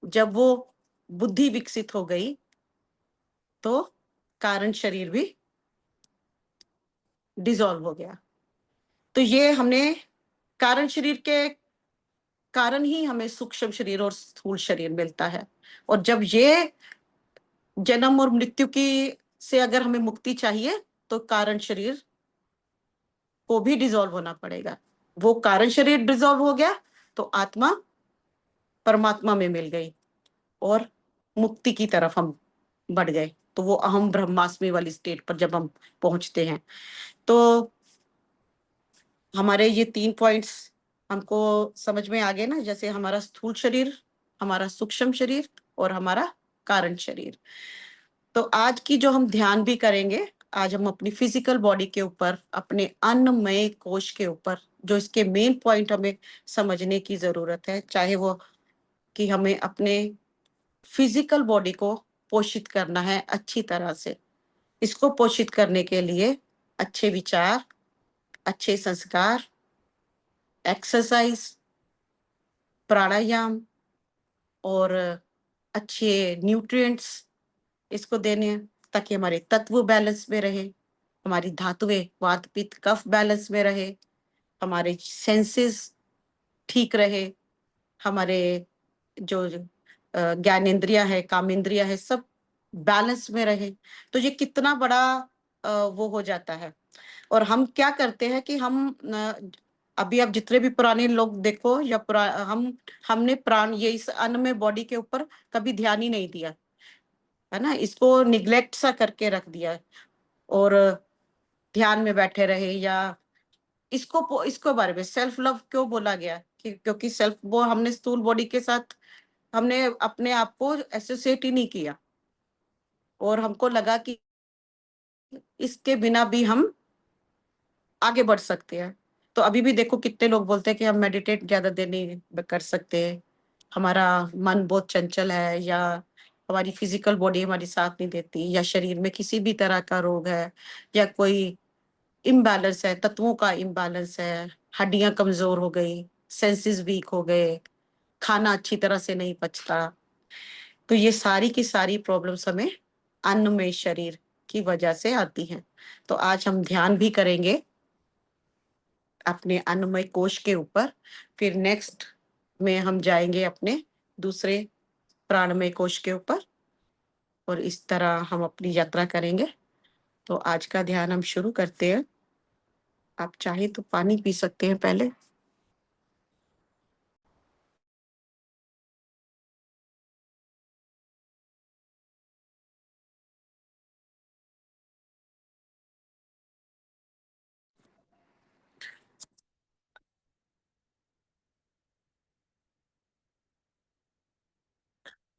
जब वो बुद्धि विकसित हो गई, तो कारण शरीर भी डिसॉल्व हो गया। तो ये हमने कारण शरीर के कारण ही हमें सूक्ष्म शरीर और स्थूल शरीर मिलता है। और जब ये जन्म और मृत्यु की से अगर हमें मुक्ति चाहिए, तो कारण शरीर को भी डिसॉल्व होना पड़ेगा। वो कारण शरीर डिसॉल्व हो गया तो आत्मा परमात्मा में मिल गई और मुक्ति की तरफ हम बढ़ गए। तो वो अहम ब्रह्मास्मि वाली स्टेट पर जब हम पहुंचते हैं, तो हमारे ये 3 पॉइंट्स हमको समझ में आ गए ना। जैसे हमारा स्थूल शरीर हमारा सूक्ष्म शरीर और हमारा कारण शरीर। तो आज की जो हम ध्यान भी करेंगे, आज हम अपनी फिजिकल बॉडी के ऊपर, अपने अन्नमय कोश के ऊपर, जो इसके मेन पॉइंट हमें समझने की जरूरत है, चाहे वो कि हमें अपने फिजिकल बॉडी को पोषित करना है अच्छी तरह से। इसको पोषित करने के लिए अच्छे विचार, अच्छे संस्कार, एक्सरसाइज, प्राणायाम और अच्छे न्यूट्रिएंट्स इसको देने हैं, ताकि हमारे तत्व बैलेंस में रहे, हमारी धातुएं वात पित्त कफ बैलेंस में रहे, हमारे सेंसेस ठीक रहे, हमारे जो ज्ञानेंद्रियां है, कामेंद्रियां है, सब बैलेंस में रहे। तो ये कितना बड़ा वो हो जाता है। और हम क्या करते हैं कि हम अभी आप जितने भी पुराने लोग देखो, या हमने प्राण ये इस अन्न में बॉडी के ऊपर कभी ध्यान ही नहीं दिया है ना, इसको निग्लेक्ट सा करके रख दिया है। और ध्यान में बैठे रहे, या इसको बारे में सेल्फ लव क्यों बोला गया, कि क्योंकि सेल्फ वो हमने स्थूल बॉडी के साथ हमने अपने आप को एसोसिएट ही नहीं किया, और हमको लगा कि इसके बिना भी हम आगे बढ़ सकते हैं। तो अभी भी देखो कितने लोग बोलते हैं कि हम मेडिटेट ज्यादा देर नहीं कर सकते, हमारा मन बहुत चंचल है, या हमारी फिजिकल बॉडी हमारी साथ नहीं देती, या शरीर में किसी भी तरह का रोग है, या कोई इम्बैलेंस है, तत्वों का इम्बैलेंस है, हड्डियां कमजोर हो गई, सेंसेस वीक हो गए, खाना अच्छी तरह से नहीं पचता। तो ये सारी की सारी प्रॉब्लम्स हमें अन्नमय शरीर की वजह से आती हैं। तो आज हम ध्यान भी करेंगे अपने अन्नमय कोश के ऊपर, फिर नेक्स्ट में हम जाएंगे अपने दूसरे प्राणमय कोश के ऊपर, और इस तरह हम अपनी यात्रा करेंगे। तो आज का ध्यान हम शुरू करते हैं। आप चाहे तो पानी पी सकते हैं पहले।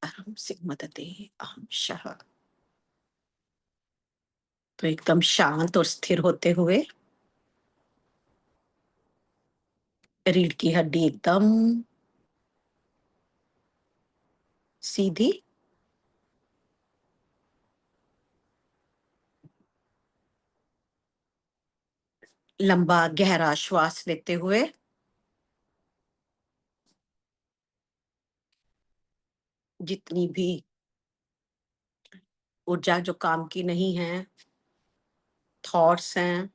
अहम सिग्मदते अहम शः। तो एकदम शांत और स्थिर होते हुए, रीढ़ की हड्डी एकदम सीधी, लंबा गहरा श्वास लेते हुए जितनी भी ऊर्जा जो काम की नहीं है, थॉट्स हैं,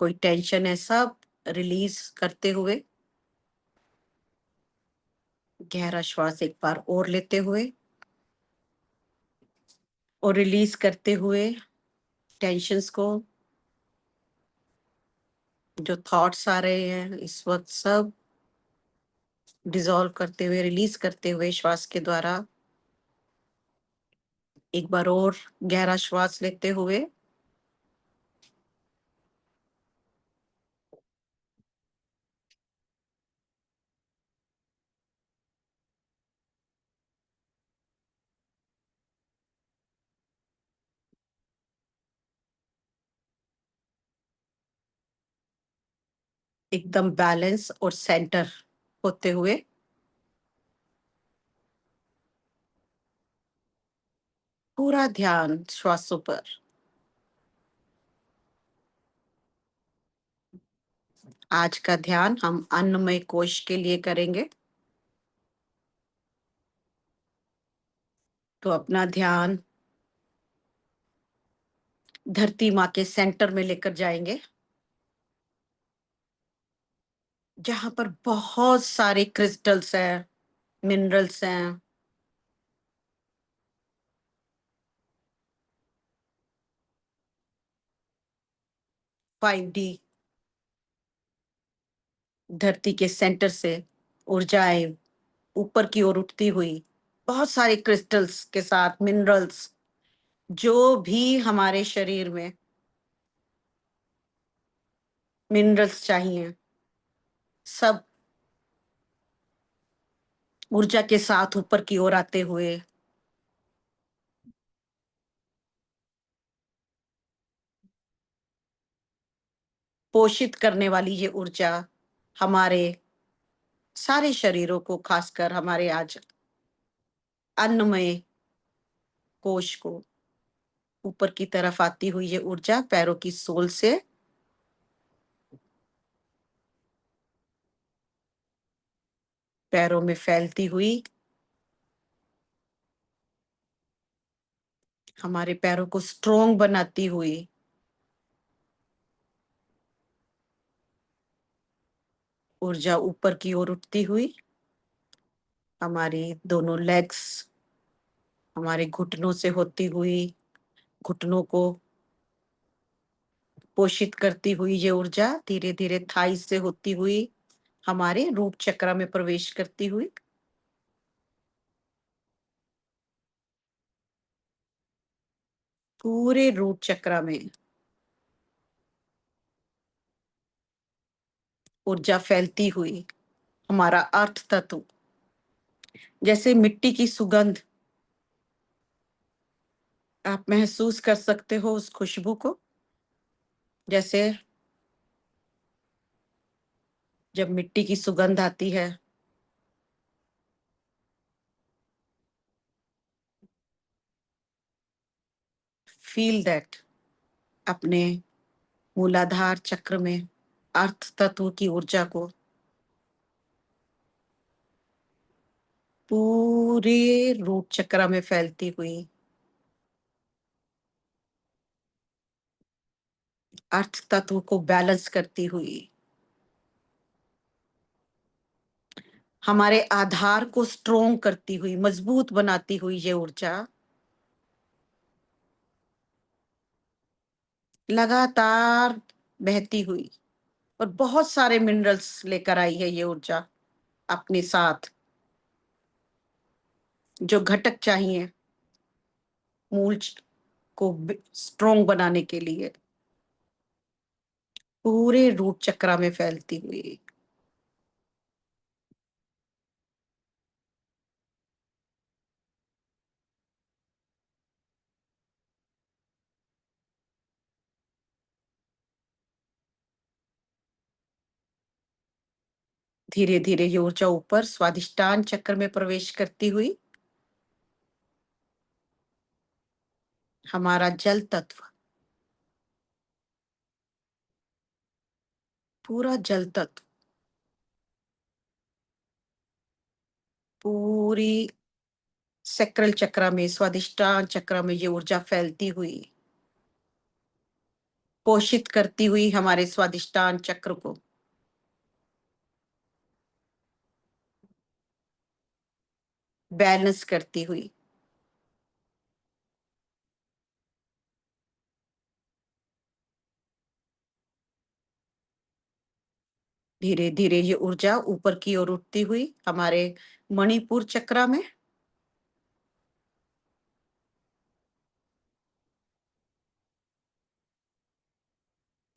कोई टेंशन है, सब रिलीज करते हुए, गहरा श्वास एक बार और लेते हुए और रिलीज करते हुए टेंशन्स को, जो थॉट्स आ रहे हैं इस वक्त, सब डिसॉल्व करते हुए, रिलीज करते हुए श्वास के द्वारा। एक बार और गहरा श्वास लेते हुए एकदम बैलेंस और सेंटर होते हुए पूरा ध्यान श्वासों पर। आज का ध्यान हम अन्नमय कोश के लिए करेंगे। तो अपना ध्यान धरती माँ के सेंटर में लेकर जाएंगे, जहां पर बहुत सारे क्रिस्टल्स हैं, मिनरल्स हैं, 5D धरती के सेंटर से ऊर्जाएं ऊपर की ओर उठती हुई, बहुत सारे क्रिस्टल्स के साथ मिनरल्स, जो भी हमारे शरीर में मिनरल्स चाहिए, सब ऊर्जा के साथ ऊपर की ओर आते हुए पोषित करने वाली ये ऊर्जा हमारे सारे शरीरों को, खासकर हमारे आज अन्नमय कोश को, ऊपर की तरफ आती हुई ये ऊर्जा पैरों की सोल से पैरों में फैलती हुई हमारे पैरों को स्ट्रोंग बनाती हुई ऊर्जा ऊपर की ओर उठती हुई हमारी दोनों लेग्स, हमारे घुटनों से होती हुई घुटनों को पोषित करती हुई ये ऊर्जा धीरे धीरे थाई से होती हुई हमारे रूट चक्र में प्रवेश करती हुई पूरे रूट चक्र में ऊर्जा फैलती हुई हमारा अर्थ तत्व, जैसे मिट्टी की सुगंध, आप महसूस कर सकते हो उस खुशबू को। जैसे जब मिट्टी की सुगंध आती है, फील दैट, अपने मूलाधार चक्र में अर्थ तत्व की ऊर्जा को पूरे रूट चक्र में फैलती हुई अर्थ तत्व को बैलेंस करती हुई हमारे आधार को स्ट्रोंग करती हुई, मजबूत बनाती हुई ये ऊर्जा लगातार बहती हुई और बहुत सारे मिनरल्स लेकर आई है ये ऊर्जा अपने साथ, जो घटक चाहिए मूल को स्ट्रोंग बनाने के लिए पूरे रूट चक्र में फैलती हुई धीरे धीरे ये ऊर्जा ऊपर स्वादिष्टान चक्र में प्रवेश करती हुई हमारा जल तत्व, पूरा जल तत्व पूरी सैक्रल चक्र में, स्वादिष्टान चक्र में ये ऊर्जा फैलती हुई पोषित करती हुई हमारे स्वादिष्टान चक्र को बैलेंस करती हुई धीरे धीरे ये ऊर्जा ऊपर की ओर उठती हुई हमारे मणिपुर चक्र में,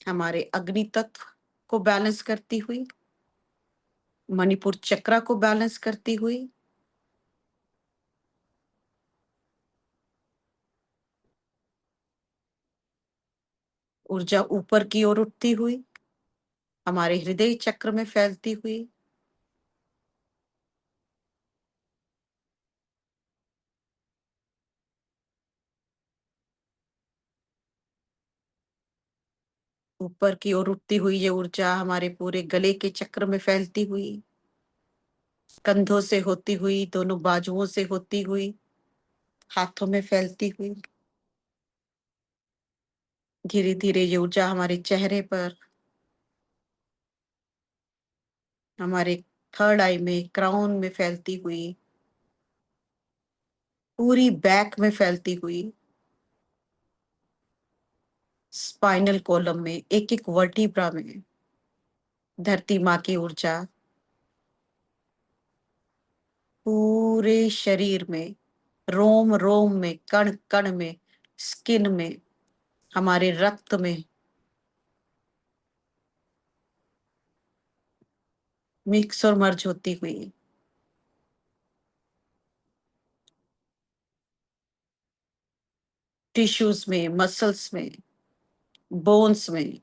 हमारे अग्नि तत्व को बैलेंस करती हुई, मणिपुर चक्र को बैलेंस करती हुई ऊर्जा ऊपर की ओर उठती हुई हमारे हृदय चक्र में फैलती हुई ऊपर की ओर उठती हुई ये ऊर्जा हमारे पूरे गले के चक्र में फैलती हुई, कंधों से होती हुई, दोनों बाजुओं से होती हुई हाथों में फैलती हुई धीरे धीरे ये ऊर्जा हमारे चेहरे पर, हमारे थर्ड आई में, क्राउन में फैलती हुई पूरी बैक में फैलती हुई स्पाइनल कॉलम में, एक एक वर्टिब्रा में धरती माँ की ऊर्जा पूरे शरीर में, रोम रोम में, कण कण में, स्किन में, हमारे रक्त में मिक्स और मर्ज होती हुई टिश्यूज में, मसल्स में, बोन्स में।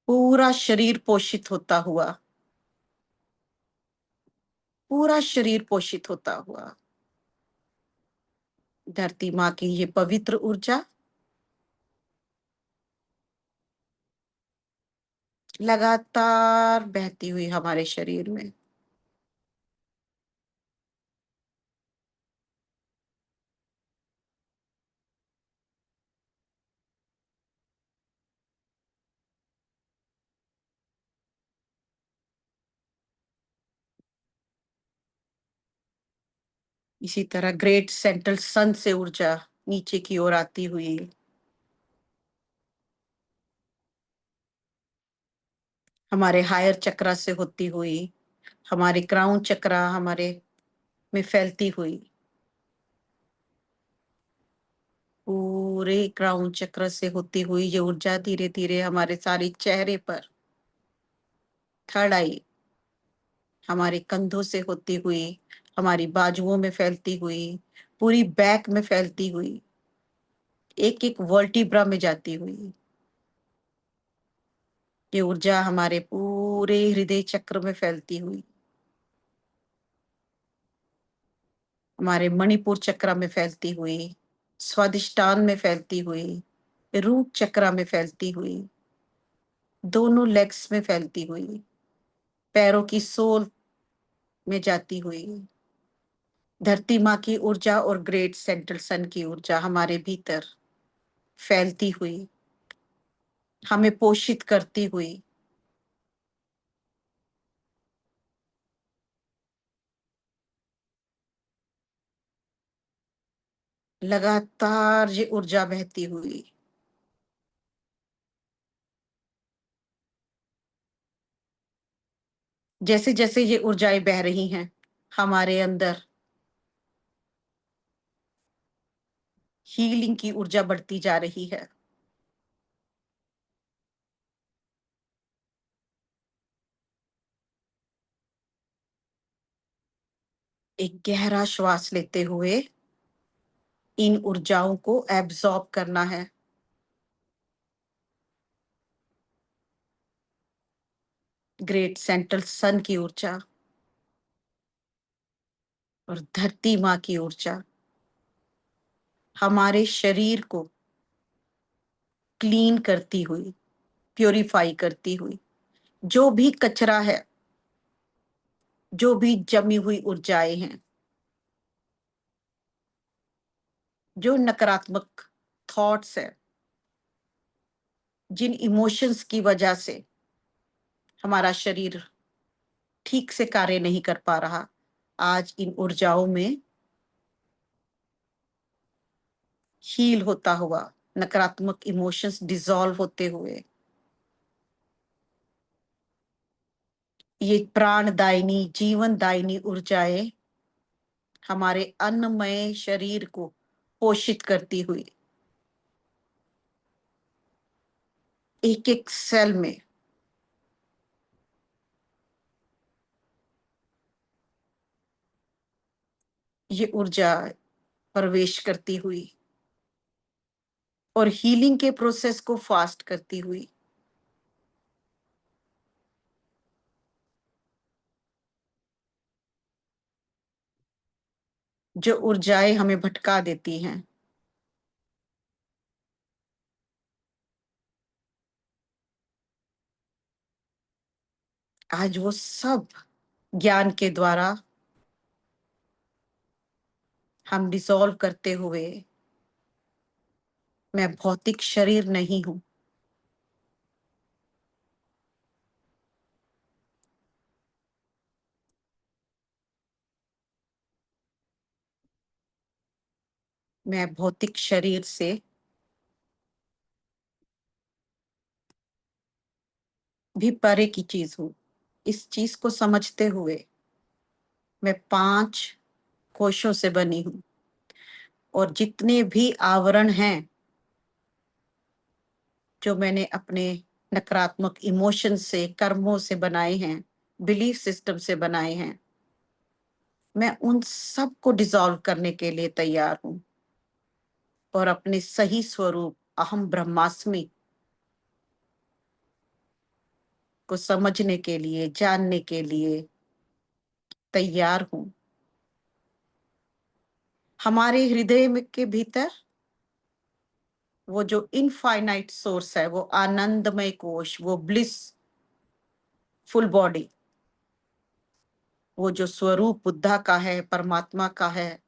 पूरा शरीर पोषित होता हुआ, पूरा शरीर पोषित होता हुआ धरती माँ की ये पवित्र ऊर्जा लगातार बहती हुई हमारे शरीर में। इसी तरह ग्रेट सेंट्रल सन से ऊर्जा नीचे की ओर आती हुई हमारे हायर चक्रा से होती हुई हमारे क्राउन चक्रा हमारे में फैलती हुई पूरे क्राउन चक्र से होती हुई ये ऊर्जा धीरे धीरे हमारे सारे चेहरे पर, थर्ड आई, हमारे कंधों से होती हुई हमारी बाजुओं में फैलती हुई, पूरी बैक में फैलती हुई, एक एक वर्टिब्रा में जाती हुई ये ऊर्जा हमारे पूरे हृदय चक्र में फैलती हुई, हमारे मणिपुर चक्र में फैलती हुई, स्वादिष्टान में फैलती हुई, रूट चक्र में फैलती हुई, दोनों लेग्स में फैलती हुई, पैरों की सोल में जाती हुई धरती माँ की ऊर्जा और ग्रेट सेंट्रल सन की ऊर्जा हमारे भीतर फैलती हुई, हमें पोषित करती हुई लगातार ये ऊर्जा बहती हुई जैसे जैसे ये ऊर्जाएं बह रही हैं हमारे अंदर हीलिंग की ऊर्जा बढ़ती जा रही है। एक गहरा श्वास लेते हुए इन ऊर्जाओं को एब्जॉर्ब करना है। ग्रेट सेंट्रल सन की ऊर्जा और धरती माँ की ऊर्जा हमारे शरीर को क्लीन करती हुई, प्योरीफाई करती हुई, जो भी कचरा है, जो भी जमी हुई ऊर्जाएं हैं, जो नकारात्मक थॉट्स है, जिन इमोशंस की वजह से हमारा शरीर ठीक से कार्य नहीं कर पा रहा, आज इन ऊर्जाओं में हील होता हुआ, नकारात्मक इमोशंस डिसॉल्व होते हुए ये प्राणदायिनी, जीवनदायिनी ऊर्जाएं हमारे अन्नमय शरीर को पोषित करती हुई एक एक सेल में ये ऊर्जा प्रवेश करती हुई और हीलिंग के प्रोसेस को फास्ट करती हुई जो ऊर्जाएं हमें भटका देती हैं, आज वो सब ज्ञान के द्वारा हम डिसॉल्व करते हुए मैं भौतिक शरीर नहीं हूं, मैं भौतिक शरीर से भी परे की चीज हूं। इस चीज को समझते हुए मैं 5 कोशों से बनी हूं और जितने भी आवरण हैं जो मैंने अपने नकारात्मक इमोशन से, कर्मों से बनाए हैं, बिलीफ सिस्टम से बनाए हैं, मैं उन सब को डिसॉल्व करने के लिए तैयार हूं और अपने सही स्वरूप अहम ब्रह्मास्मि को समझने के लिए, जानने के लिए तैयार हूं। हमारे हृदय के भीतर वो जो इनफाइनाइट सोर्स है, वो आनंदमय कोश, वो ब्लिस फुल बॉडी, वो जो स्वरूप बुद्धा का है, परमात्मा का है,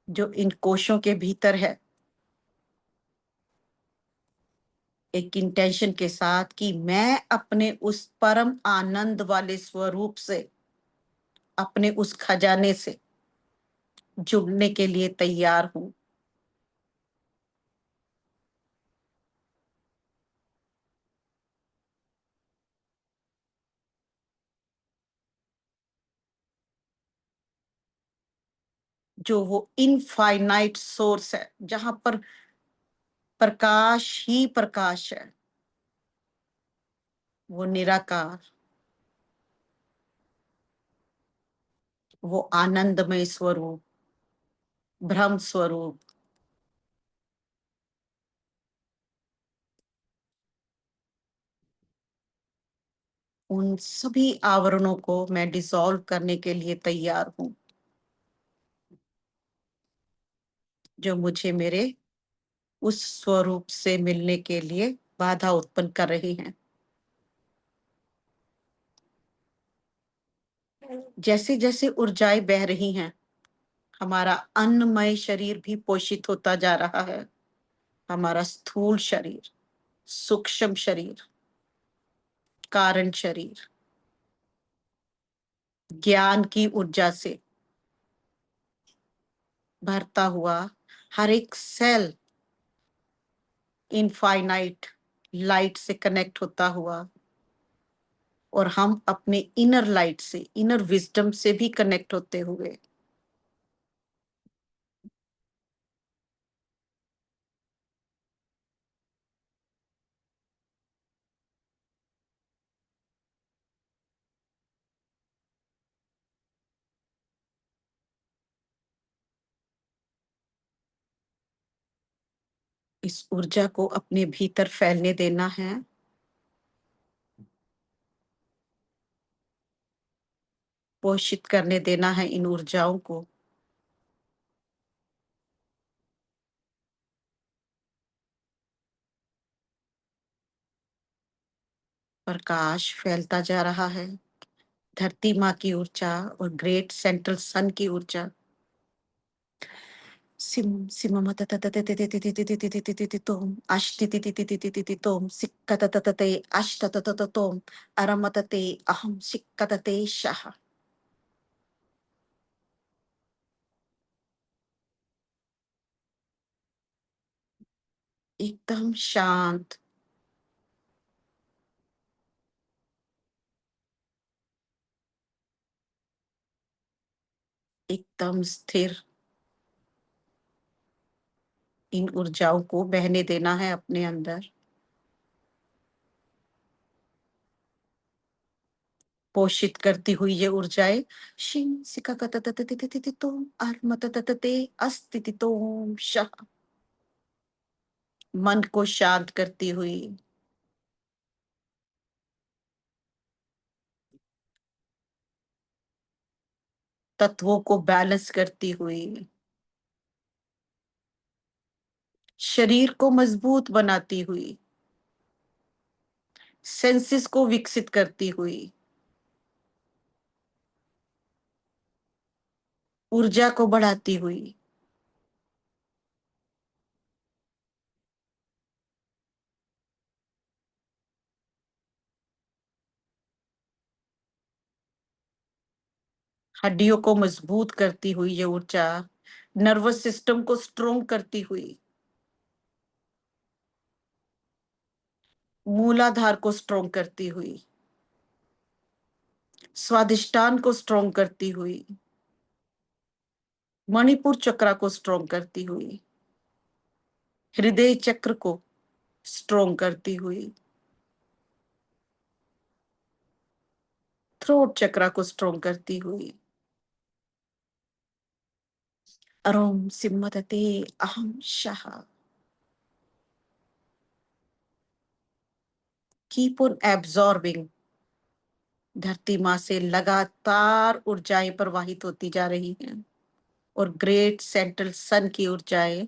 जो इन कोशों के भीतर है, एक इंटेंशन के साथ कि मैं अपने उस परम आनंद वाले स्वरूप से, अपने उस खजाने से जुड़ने के लिए तैयार हूं। जो वो इनफाइनाइट सोर्स है, जहां पर प्रकाश ही प्रकाश है, वो निराकार, वो आनंदमय स्वरूप, ब्रह्म स्वरूप, उन सभी आवरणों को मैं डिसॉल्व करने के लिए तैयार हूं, जो मुझे मेरे उस स्वरूप से मिलने के लिए बाधा उत्पन्न कर रही हैं। जैसे जैसे ऊर्जाएं बह रही हैं, हमारा अन्नमय शरीर भी पोषित होता जा रहा है। हमारा स्थूल शरीर, सूक्ष्म शरीर, कारण शरीर, ज्ञान की ऊर्जा से भरता हुआ, हर एक सेल इनफाइनाइट लाइट से कनेक्ट होता हुआ, और हम अपने इनर लाइट से, इनर विजडम से भी कनेक्ट होते हुए इस ऊर्जा को अपने भीतर फैलने देना है। पोषित करने देना है इन ऊर्जाओं को। प्रकाश फैलता जा रहा है। धरती माँ की ऊर्जा और ग्रेट सेंट्रल सन की ऊर्जा। सिम सिम मत त त त त त त त त त त त तोम अष्टि त त त त त त तोम सिक्क त त त ते अष्ट त त त तोम अरमत ते अहम सिक्क त ते शह। एकदम शांत, एकदम स्थिर। इन ऊर्जाओं को बहने देना है अपने अंदर। पोषित करती हुई ये ऊर्जाएं शिन सिका कत तत तिति तिति तोम अरमत ततते अस्तिति तोम शह। मन को शांत करती हुई, तत्वों को बैलेंस करती हुई, शरीर को मजबूत बनाती हुई, सेंसेस को विकसित करती हुई, ऊर्जा को बढ़ाती हुई, हड्डियों को मजबूत करती हुई ये ऊर्जा, नर्वस सिस्टम को स्ट्रोंग करती हुई, मूलाधार को स्ट्रोंग करती हुई, स्वादिष्टान को स्ट्रोंग करती हुई, मणिपुर चक्रा को स्ट्रोंग करती हुई, हृदय चक्र को स्ट्रोंग करती हुई, थ्रोट चक्रा को स्ट्रोंग करती हुई। अरोम सिम्मदते अहम शाह। Keep on absorbing. धरती माँ से लगातार ऊर्जाएं प्रवाहित होती जा रही हैं और ग्रेट सेंट्रल सन की ऊर्जाएं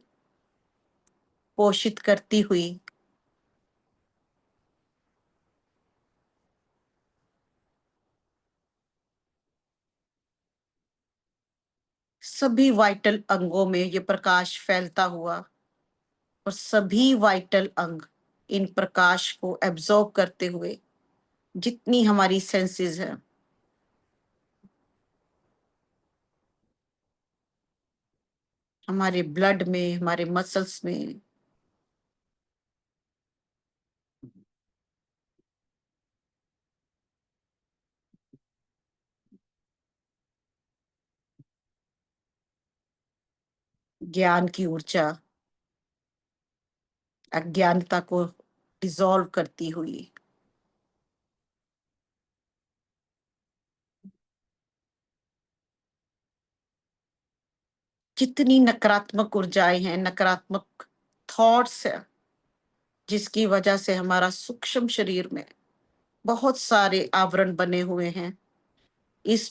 पोषित करती हुई सभी वाइटल अंगों में ये प्रकाश फैलता हुआ, और सभी वाइटल अंग इन प्रकाश को एब्जॉर्ब करते हुए, जितनी हमारी सेंसेस हैं, हमारे ब्लड में, हमारे मसल्स में, ज्ञान की ऊर्जा अज्ञानता को डिसॉल्व करती हुई, जितनी नकारात्मक ऊर्जाएं हैं, नकारात्मक थॉट्स हैं, जिसकी वजह से हमारा सूक्ष्म शरीर में बहुत सारे आवरण बने हुए हैं, इस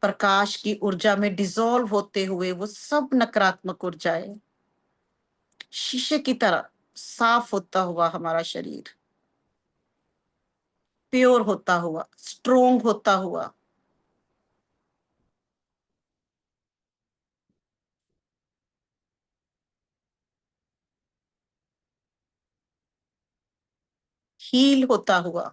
प्रकाश की ऊर्जा में डिसॉल्व होते हुए वो सब नकारात्मक ऊर्जाएं शीशे की तरह साफ होता हुआ हमारा शरीर प्योर होता हुआ, स्ट्रोंग होता हुआ, हील होता हुआ,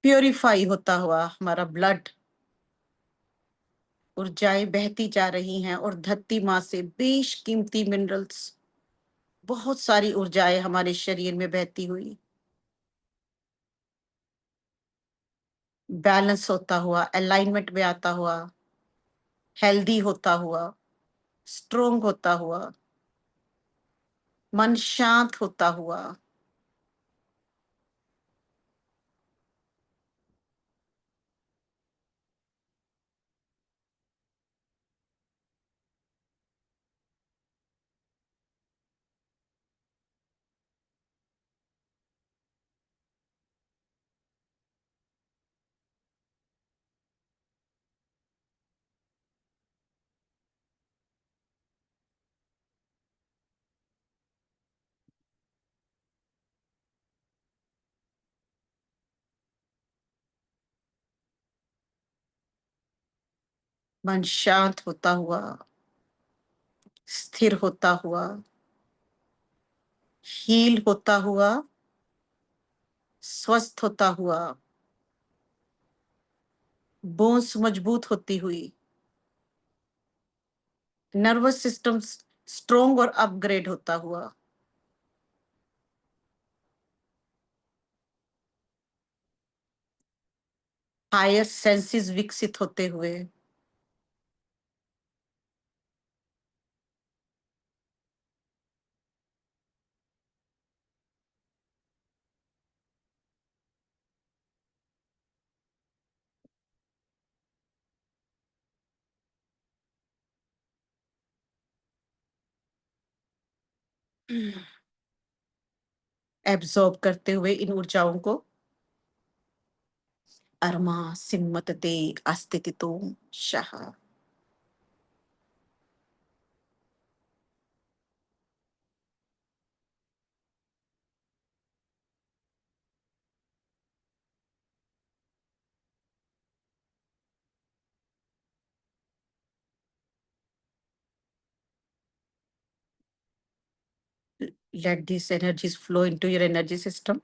प्योरीफाई होता हुआ हमारा ब्लड, ऊर्जाएं बहती जा रही हैं और धरती माँ से बेशकीमती मिनरल्स, बहुत सारी ऊर्जाएं हमारे शरीर में बहती हुई बैलेंस होता हुआ, अलाइनमेंट में आता हुआ, हेल्दी होता हुआ, स्ट्रोंग होता हुआ, मन शांत होता हुआ, मन शांत होता हुआ, स्थिर होता हुआ, हील होता हुआ, स्वस्थ होता हुआ, बोन्स मजबूत होती हुई, नर्वस सिस्टम स्ट्रोंग और अपग्रेड होता हुआ, हायर सेंसेस विकसित होते हुए, एब्जॉर्ब करते हुए इन ऊर्जाओं को। अरमा सिम्मतते अस्तित्व Shah. Let this energies flow into your energy system.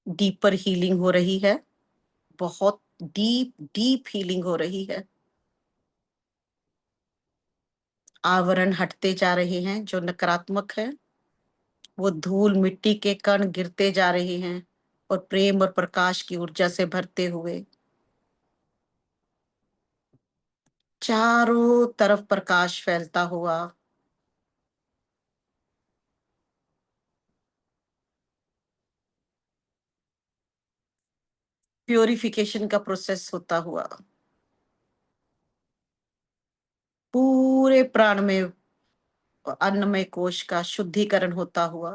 Deeper healing हो रही है, बहुत डीप डीप हीलिंग हो रही है। आवरण हटते जा रहे हैं जो नकारात्मक है, वो धूल मिट्टी के कण गिरते जा रहे हैं और प्रेम और प्रकाश की ऊर्जा से भरते हुए चारों तरफ प्रकाश फैलता हुआ प्यूरिफिकेशन का प्रोसेस होता हुआ पूरे प्राण में, अन्नमय कोश का शुद्धिकरण होता हुआ,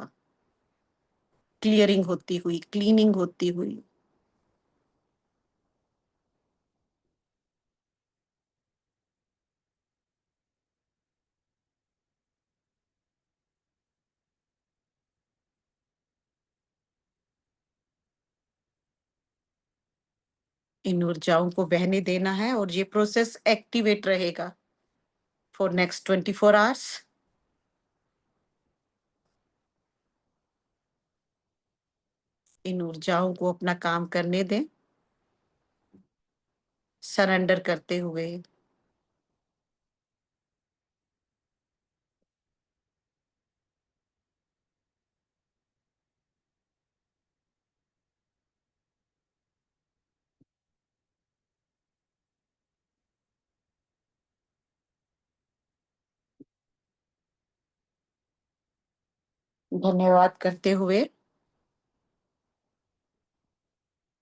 क्लियरिंग होती हुई, क्लीनिंग होती हुई इन ऊर्जाओं को बहने देना है और ये प्रोसेस एक्टिवेट रहेगा फॉर नेक्स्ट 24 आवर्स। इन ऊर्जाओं को अपना काम करने दें, सरेंडर करते हुए। धन्यवाद करते हुए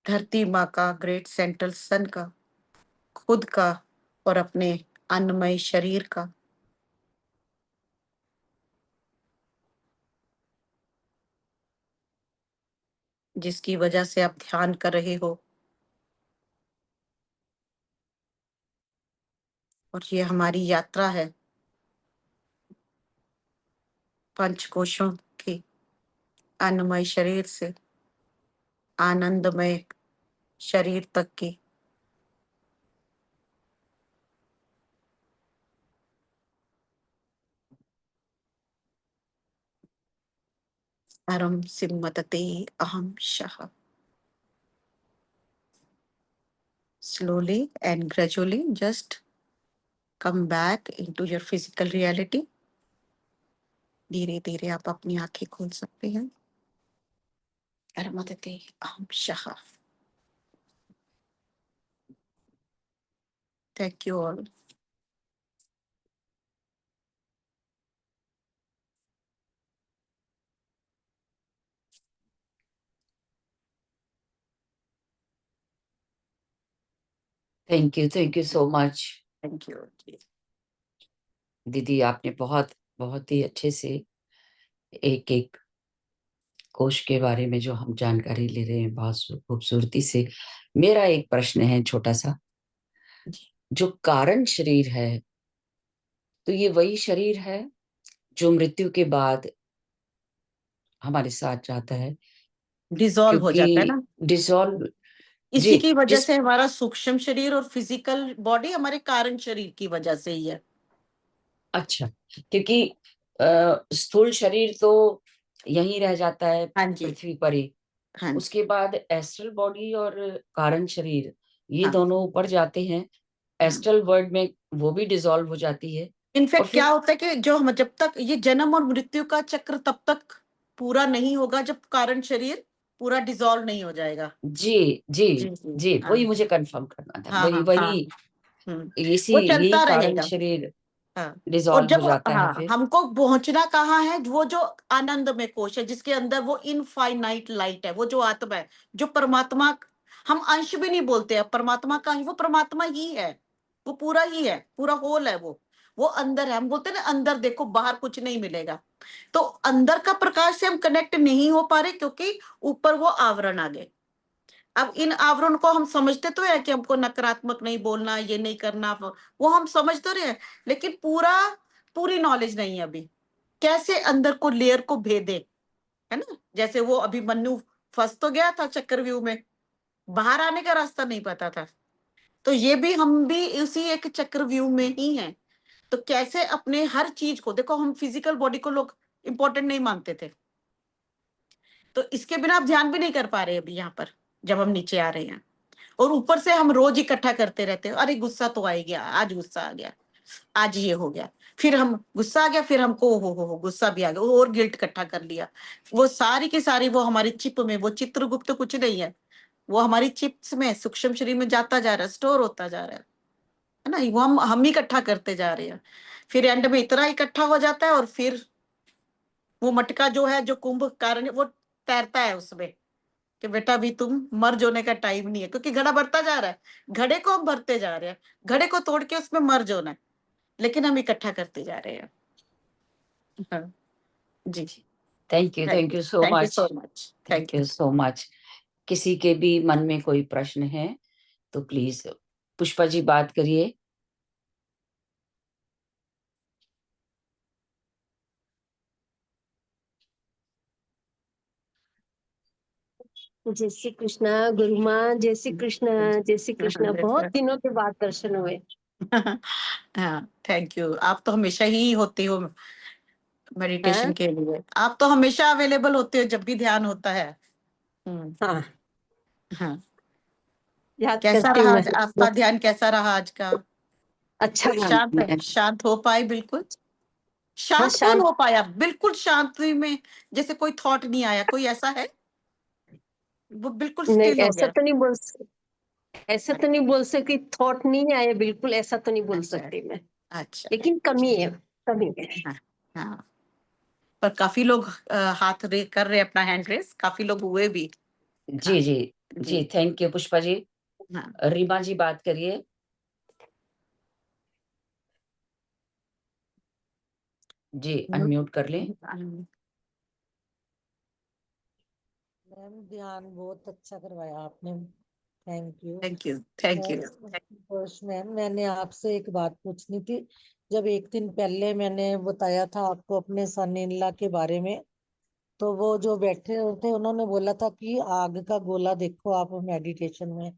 धरती माँ का, ग्रेट सेंट्रल सन का, खुद का और अपने अन्नमय शरीर का, जिसकी वजह से आप ध्यान कर रहे हो। और ये हमारी यात्रा है पंचकोशों की, अन्नमय शरीर से आनंदमय शरीर तक की। अरम सिम्मतते अहम शः। Slowly and gradually just come back into your physical reality. धीरे धीरे आप अपनी आंखें खोल सकते हैं। अरमतते अहम शः। Thank you all. Thank you so much Thank you. दीदी। आपने बहुत बहुत ही अच्छे से एक एक कोश के बारे में जो हम जानकारी ले रहे हैं, बहुत खूबसूरती से। मेरा एक प्रश्न है छोटा सा। जो कारण शरीर है, तो ये वही शरीर है जो मृत्यु के बाद हमारे साथ जाता है? डिसॉल्व हो क्योंकि जाता है ना, डिसॉल्व। जी। इसी की वजह जिस से हमारा सूक्ष्म शरीर और फिजिकल बॉडी हमारे कारण शरीर की वजह से ही है। अच्छा, क्योंकि स्थूल शरीर तो यहीं रह जाता है हाँ जी। पृथ्वी पर ही। हाँ जी। उसके बाद एस्ट्रल बॉडी और कारण शरीर, ये हाँ। दोनों ऊपर जाते हैं। एस्ट्रल वर्ल्ड में वो भी डिसॉल्व हो जाती है। और इनफैक्ट क्या फिर होता है कि जो हम, जब तक ये जन्म और मृत्यु का चक्र तब तक पूरा नहीं होगा जब कारण शरीर पूरा डिसॉल्व नहीं हो जाएगा। जी जी जी जी। जी, हाँ वही मुझे कंफर्म करना था। हाँ वही हाँ हाँ। वही हम्म। इसी वो यही चलता कारण रहेगा। शरीर हाँ। और डिसॉल्व हो जब, जाता है हाँ, फिर। हमको पहुंचना कहाँ है, वो जो आनंद में कोश है जिसके अंदर वो इनफाइनाइट लाइट है, वो जो आत्मा है, जो परमात्मा, हम अंश भी नहीं बोलते हैं परमात्मा का, ही वो परमात्मा ही है, वो पूरा ही है, पूरा होल है वो अंदर है। हम बोलते हैं ना अंदर देखो, बाहर कुछ नहीं मिलेगा। तो अंदर का प्रकाश से हम कनेक्ट नहीं हो पा रहे क्योंकि ऊपर वो आवरण आ गए। अब इन आवरण को हम समझते तो है कि हमको नकारात्मक नहीं बोलना, ये नहीं करना, वो हम समझ तो रहे हैं, लेकिन पूरी नॉलेज नहीं है अभी। कैसे अंदर को लेयर को भेदे, है ना। जैसे वो अभी मन्नू फंस तो गया था चक्रव्यूह में, बाहर आने का रास्ता नहीं पता था। तो ये भी, हम भी उसी एक चक्रव्यूह में ही हैं। तो कैसे अपने हर चीज को देखो, हम फिजिकल बॉडी को लोग इंपॉर्टेंट नहीं मानते थे, तो इसके बिना आप ध्यान भी नहीं कर पा रहे अभी यहाँ पर, जब हम नीचे आ रहे हैं। और ऊपर से हम रोज इकट्ठा करते रहते हैं, अरे गुस्सा तो आ ही गया, आज गुस्सा आ गया, आज ये हो गया, फिर हम गुस्सा आ गया, फिर हमको हो गुस्सा भी आ गया, और गिल्ट इकट्ठा कर लिया। वो सारी की सारी वो हमारी चिप में, वो चित्रगुप्त कुछ नहीं है, वो हमारी चिप्स में सूक्ष्म शरीर में जाता जा रहा है, स्टोर होता जा रहा है ना, वो हम इकट्ठा करते जा रहे हैं। फिर एंड में इतना इकट्ठा हो जाता है, और फिर वो मटका जो है, जो कुंभ कारण, वो तैरता है उसमें कि बेटा अभी तुम मर जाने का टाइम नहीं है, क्योंकि घड़ा बढ़ता जा रहा है, घड़े को हम भरते जा रहे हैं, घड़े को तोड़ के उसमें मर जाना है, लेकिन हम इकट्ठा करते जा रहे हैं। हाँ, जी, thank you so thank you much, so much, thank thank you. You so much. किसी के भी मन में कोई प्रश्न है तो प्लीज पुष्पा जी बात करिए। जय श्री कृष्णा गुरु माँ, जय श्री कृष्णा, जय श्री कृष्णा। बहुत दिनों के बाद दर्शन हुए। हाँ, थैंक यू। आप तो हमेशा ही होते हो मेडिटेशन हाँ के लिए, आप तो हमेशा अवेलेबल होते हो जब भी ध्यान होता है। हाँ, हाँ, याद कैसा करती हूँ रहा मैं। आज आपका ध्यान, कैसा रहा आज का? अच्छा शांत शांत हो पाए बिल्कुल? हाँ, शांत कौन शांत। हो पाया बिल्कुल शांति में, जैसे कोई थॉट नहीं आया, कोई ऐसा है? वो बिल्कुल नहीं, स्टिल हो ऐसा गया। तो नहीं बोल, ऐसा तो नहीं बोल सकती, थॉट नहीं आए बिल्कुल, ऐसा तो नहीं बोल अच्छा, सकती मैं, अच्छा। लेकिन कमी है, कमी है। हाँ, हाँ, पर काफी लोग हाथ कर रहे अपना हैंड रेस, काफी लोग हुए भी। जी हाँ, जी जी, जी, थैंक यू पुष्पा जी। हाँ, रीमा जी बात करिए। जी, अनम्यूट कर लें। मैम ध्यान बहुत अच्छा करवाया आपने, thank you. Thank you, thank you. बस मैम, मैंने आपसे एक बात पूछनी थी। जब एक दिन पहले मैंने बताया था आपको अपने सन इन लॉ के बारे में, तो वो जो बैठे थे उन्होंने बोला था कि आग का गोला देखो आप मेडिटेशन में,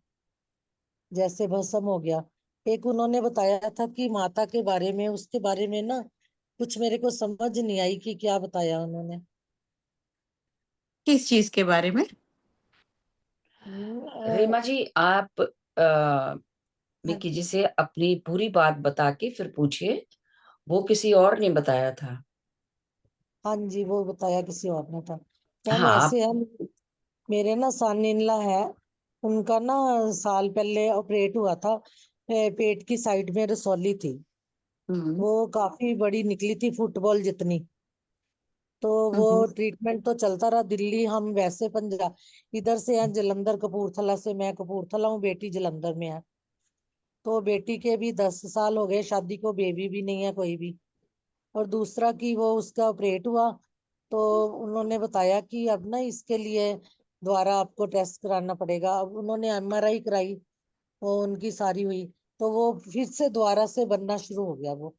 जैसे भस्म हो गया। एक उन्होंने बताया था कि माता के बारे में, उसके बारे में ना कुछ मेरे को समझ नहीं आई कि क्या बताया उन्होंने। किस चीज के बारे में? रीमा जी, आप हाँ विक्की जी जी, से अपनी पूरी बात बता के फिर पूछिए, वो किसी और ने बताया था। हाँ जी, वो बताया किसी और ने था। मैम हाँ आप। ऐसे है, मेरे ना सन इन लॉ है, उनका ना साल पहले ऑपरेट हुआ था। पेट की साइड में रसौली थी, हम्म, वो काफी बड़ी निकली थी, फुटबॉल जितनी। तो वो हम्म। ट्रीटमेंट तो चलता रहा, दिल्ली हम वैसे पंजाब, इधर से हैं जलंधर कपूरथला से, मैं कपूरथला हूँ, बेटी जलंधर में है। तो बेटी के भी 10 साल हो गए शादी को, बेबी भी नहीं है कोई भी। और दूसरा कि वो उसका ऑपरेट हुआ, तो उन्होंने बताया कि अब ना इसके लिए दोबारा आपको टेस्ट कराना पड़ेगा। अब उन्होंने एमआरआई कराई, वो उनकी सारी हुई, तो वो फिर से दोबारा से बनना शुरू हो गया वो।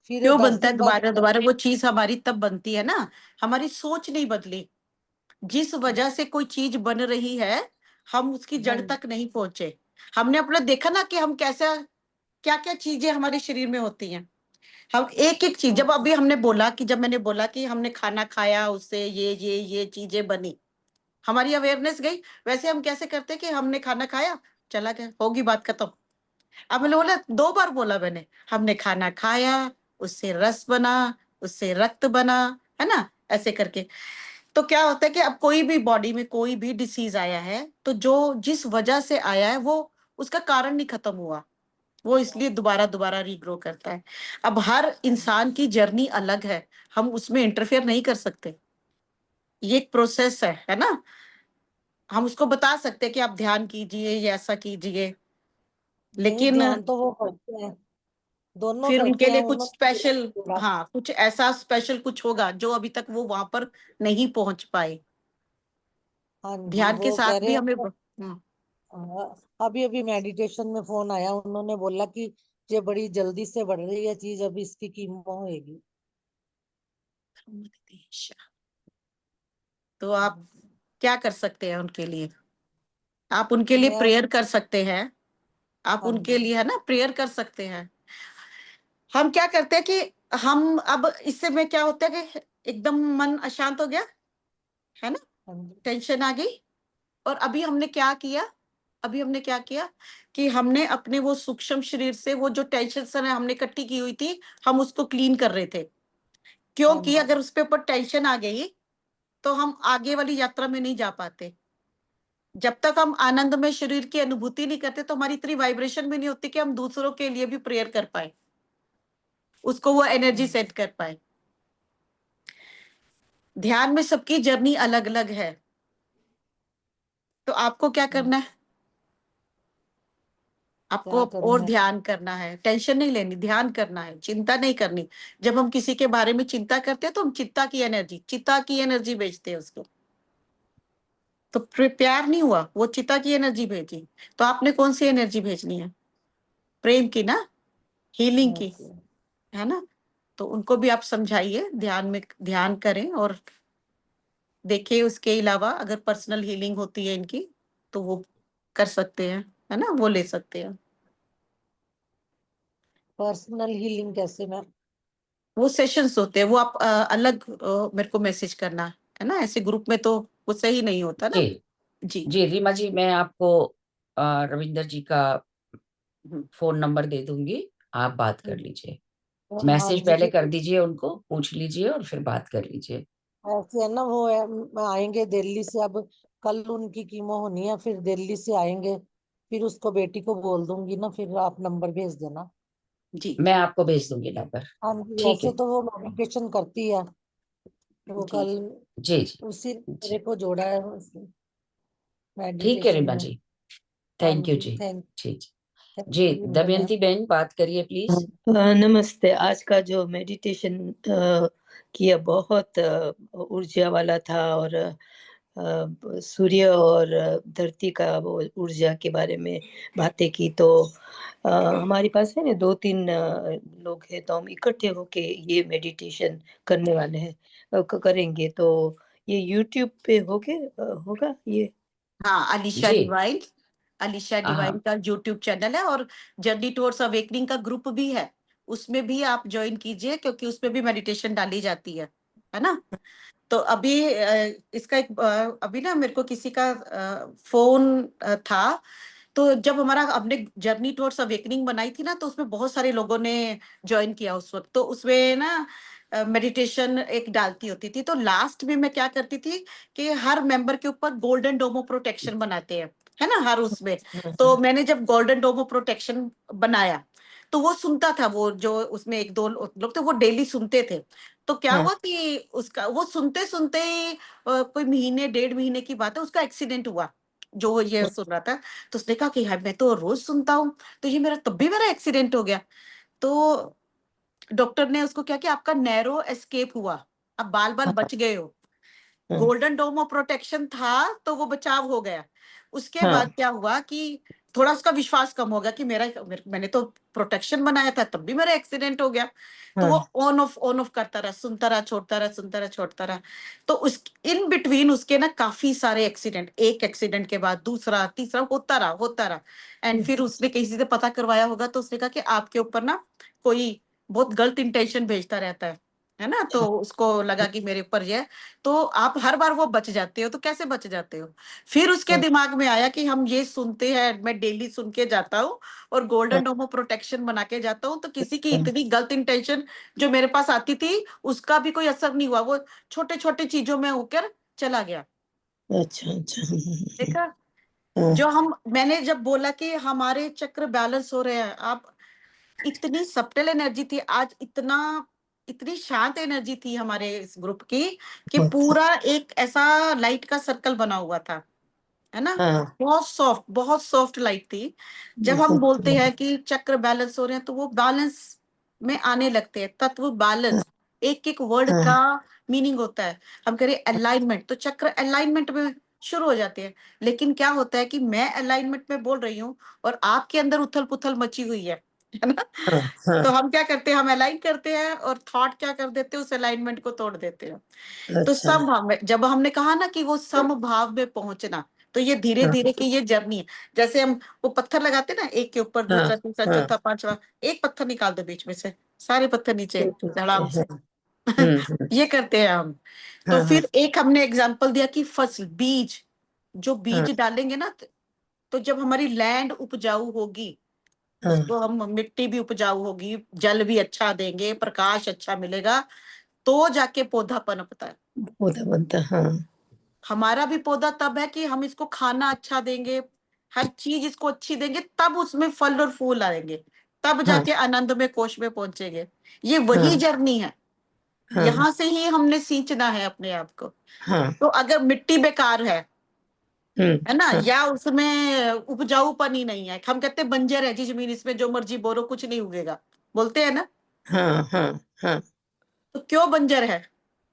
फिर क्यों दस बनता है दिन बाद दोबारा दोबारा? वो चीज हमारी तब बनती है ना, हमारी सोच नहीं बदली। जिस वजह से कोई चीज बन रही है, हम उसकी हाँ जड़ तक नहीं पहुंचे। हमने अपना देखा ना कि हम कैसा, क्या क्या चीजें हमारे शरीर में होती हैं। हम एक एक चीज, हाँ जब अभी हमने बोला कि, जब मैंने बोला कि हमने खाना खाया, उससे ये चीजें बनी, हमारी अवेयरनेस गई। वैसे हम कैसे करते कि हमने खाना खाया, चला गया, होगी बात खत्म। अब मैंने बोला, 2 बार बोला मैंने, हमने खाना खाया, उससे रस बना, उससे रक्त बना, है ना, ऐसे करके। तो क्या होता है कि अब कोई भी बॉडी में कोई भी डिसीज आया है, तो जो जिस वजह से आया है, वो उसका कारण नहीं खत्म हुआ, वो इसलिए दोबारा दोबारा रीग्रो करता है। अब हर इंसान की जर्नी अलग है, हम उसमें इंटरफेयर नहीं कर सकते। ये एक प्रोसेस है ना। हम उसको बता सकते हैं कि आप ध्यान कीजिए या ऐसा कीजिए, नहीं, लेकिन ध्यान तो वो करते हैं, दोनों फिर करते उनके हैं लिए कुछ उन्होंने स्पेशल, बोला। हाँ, कुछ ऐसा स्पेशल कुछ होगा जो अभी तक वो वहां पर नहीं पहुंच पाए। हाँ जी, ध्यान के वो कह साथ रहे भी हमें हैं। हम्म। अभी अभी मेडिटेशन में फोन आया, उन्होंने बोला कि ये बड़ी जल्दी से बढ़ रही है चीज, अभी इसकी कीमो होगी। तो आप क्या कर सकते हैं उनके लिए? आप उनके लिए मैं प्रेयर कर सकते हैं, आप हाँ उनके जी, लिए, है ना, प्रेयर कर सकते हैं। हम क्या करते हैं कि हम अब इससे में क्या होता है कि एकदम मन अशांत हो गया, है ना, हाँ जी, टेंशन आ गई, और अभी हमने क्या किया, अभी हमने क्या किया कि हमने अपने वो सूक्ष्म शरीर से वो जो टेंशन हमने इकट्ठी की हुई थी, हम उसको क्लीन कर रहे थे, क्योंकि अगर उस पे ऊपर टेंशन आ गई तो हम आगे वाली यात्रा में नहीं जा पाते। जब तक हम आनंद में शरीर की अनुभूति नहीं करते तो हमारी इतनी वाइब्रेशन भी नहीं होती कि हम दूसरों के लिए भी प्रेयर कर पाए, उसको वो एनर्जी सेट कर पाए। ध्यान में सबकी जर्नी अलग अलग है, तो आपको क्या करना है? आपको क्या और करना है? ध्यान करना है, टेंशन नहीं लेनी, ध्यान करना है, चिंता नहीं करनी। जब हम किसी के बारे में चिंता करते हैं तो हम चित्ता की एनर्जी भेजते हैं उसको। तो प्यार नहीं हुआ, वो चिता की एनर्जी भेजी, तो आपने कौन सी एनर्जी भेजनी है? प्रेम की ना, हीलिंग की, है ना? तो उनको भी आप समझाइए, ध्यान में ध्यान करें और देखिए। उसके अलावा अगर पर्सनल हीलिंग होती है इनकी तो वो कर सकते हैं, है ना, वो ले सकते हैं। पर्सनल हीलिंग कैसे मैम? वो सेशंस होते हैं, वो आप अलग मेरे को मैसेज करना, है ना, ऐसे ग्रुप में तो वो सही नहीं होता ना। जी जी। जी रीमा जी, मैं आपको रविंदर जी का हम्म, फोन नंबर दे दूंगी, आप बात कर लीजिए। हाँ मैसेज जी पहले जी। कर दीजिए, उनको पूछ लीजिए और फिर बात कर लीजिए। ऐसे है ना, वो आएंगे दिल्ली से। अब कल उनकी कीमो होनी है, फिर दिल्ली से आएंगे। फिर उसको बेटी को बोल दूंगी ना, फिर आप नंबर भेज देना। जी मैं आपको भेज दूंगी नंबर। हाँ जी, ठीक वैसे है। तो वो मेडिटेशन करती है। वो जी कल जी जी उसी ने मेरे जी। को जोड़ा है ठीक है मेडिटेशन रीमा में। जी, हाँ थैंक यू जी, जी। थैंक जी जी। थैंक जी यू मैम। दमयंती बहन, बात करिए प्लीज। नमस्ते। आज का जो मेडिटेशन किया बहुत ऊर्जा वाला था, और सूर्य और धरती का वो ऊर्जा के बारे में बातें की। तो हमारे पास है ना 2-3 लोग हैं, तो हम इकट्ठे होके ये मेडिटेशन करने वाले हैं, करेंगे। तो ये यूट्यूब पे होगा ये? हाँ, अलीशा जी डिवाइन, अलीशा डिवाइन हाँ का यूट्यूब चैनल है, और जर्नी टुवर्ड्स अवेकनिंग का ग्रुप भी है, उसमें भी आप ज्वाइन कीजिए, क्योंकि उसमें भी मेडिटेशन डाली जाती है ना। तो अभी इसका एक अभी ना मेरे को किसी का फोन था। तो जब हमारा हमने जर्नी टुवर्ड्स अवेकनिंग बनाई थी ना, तो उसमें बहुत सारे लोगों ने ज्वाइन किया उस वक्त। तो उसमें ना मेडिटेशन एक डालती होती थी, तो लास्ट में मैं क्या करती थी कि हर मेंबर के ऊपर गोल्डन डोमो प्रोटेक्शन बनाते हैं, है ना, हर उसमें। तो मैंने जब गोल्डन डोमो प्रोटेक्शन बनाया तो वो सुनता था, वो जो उसमें एक दो लोग थे वो डेली सुनते थे। तो क्या हुआ कि उसका वो सुनते सुनते ही कोई महीने 1.5 महीने की बात है, उसका एक्सीडेंट हुआ, जो ये सुन रहा था। तो उसने कहा कि यार मैं तो रोज सुनता हूँ, तो ये मेरा तब भी मेरा एक्सीडेंट हो गया। तो डॉक्टर ने उसको क्या किया, आपका नैरो एस्केप हुआ, अब बाल बाल बच गए हो, गोल्डन डोमो प्रोटेक्शन था तो वो बचाव हो गया। उसके बाद क्या हुआ कि थोड़ा उसका विश्वास कम हो गया कि मैंने तो प्रोटेक्शन बनाया था, तब भी मेरा एक्सीडेंट हो गया। तो वो ऑन ऑफ करता रहा, सुनता रहा, छोड़ता रहा, सुनता रहा, छोड़ता रहा। तो उस इन बिटवीन उसके ना काफी सारे एक्सीडेंट, एक एक्सीडेंट के बाद दूसरा, तीसरा, होता रहा। एंड फिर उसने किसी से पता करवाया होगा, तो उसने कहा कि आपके ऊपर ना कोई बहुत गलत इंटेंशन भेजता रहता है ना। तो उसको लगा कि मेरे ऊपर ये है। तो आप हर बार वो बच जाते हो, तो कैसे बच जाते हो? फिर उसके दिमाग में आया कि हम ये सुनते हैं, मैं डेली सुन के जाता हूँ और गोल्डन डोमो प्रोटेक्शन बना के जाता हूँ, तो किसी की इतनी गलत इंटेंशन जो मेरे पास आती थी उसका भी कोई असर नहीं हुआ, वो छोटे छोटे चीजों में होकर चला गया। अच्छा अच्छा। देखा, जो हम मैंने जब बोला कि हमारे चक्र बैलेंस हो रहे हैं, आप इतनी सब्टल एनर्जी थी आज, इतनी शांत एनर्जी थी हमारे इस ग्रुप की कि पूरा एक ऐसा लाइट का सर्कल बना हुआ था, है ना। बहुत सॉफ्ट लाइट थी। जब हम बोलते हैं कि चक्र बैलेंस हो रहे हैं, तो वो बैलेंस में आने लगते हैं, तत्व बैलेंस, एक एक वर्ड का मीनिंग होता है। हम कह रहे अलाइनमेंट, तो चक्र अलाइनमेंट में शुरू हो जाते हैं। लेकिन क्या होता है कि मैं अलाइनमेंट में बोल रही हूँ और आपके अंदर उथल पुथल मची हुई है ना। तो हम क्या करते हैं, हम अलाइन करते हैं और थॉट क्या कर देते हैं, उस अलाइनमेंट को तोड़ देते हैं। तो समभाव में, जब हमने कहा ना कि वो समभाव में पहुंचना, तो ये धीरे धीरे की ये जर्नी है। जैसे हम वो पत्थर लगाते ना, एक के ऊपर दूसरा, तीसरा, चौथा, पांचवा, एक पत्थर निकाल दो बीच में से, सारे पत्थर नीचे धड़ाम से ये करते हैं हम। तो फिर एक हमने एग्जांपल दिया कि फसल बीज, जो बीज डालेंगे ना, तो जब हमारी लैंड उपजाऊ होगी, हाँ, उसको हम मिट्टी भी उपजाऊ होगी, जल भी अच्छा देंगे, प्रकाश अच्छा मिलेगा, तो जाके पौधा पनपता है। पौधा बनता है, हाँ, हमारा भी पौधा तब है कि हम इसको खाना अच्छा देंगे, हर चीज इसको अच्छी देंगे, तब उसमें फल और फूल आएंगे, तब हाँ, जाके आनंद में कोश में पहुंचेंगे। ये वही हाँ, जर्नी है, हाँ, यहाँ से ही हमने सींचना है अपने आप को। हाँ, तो अगर मिट्टी बेकार है ना, हाँ, या उसमें उपजाऊपन ही नहीं है, हम कहते हैं बंजर है जी जमीन, इसमें जो मर्जी बोरो कुछ नहीं उगेगा, बोलते हैं ना। हाँ, हाँ, हाँ, तो क्यों बंजर है?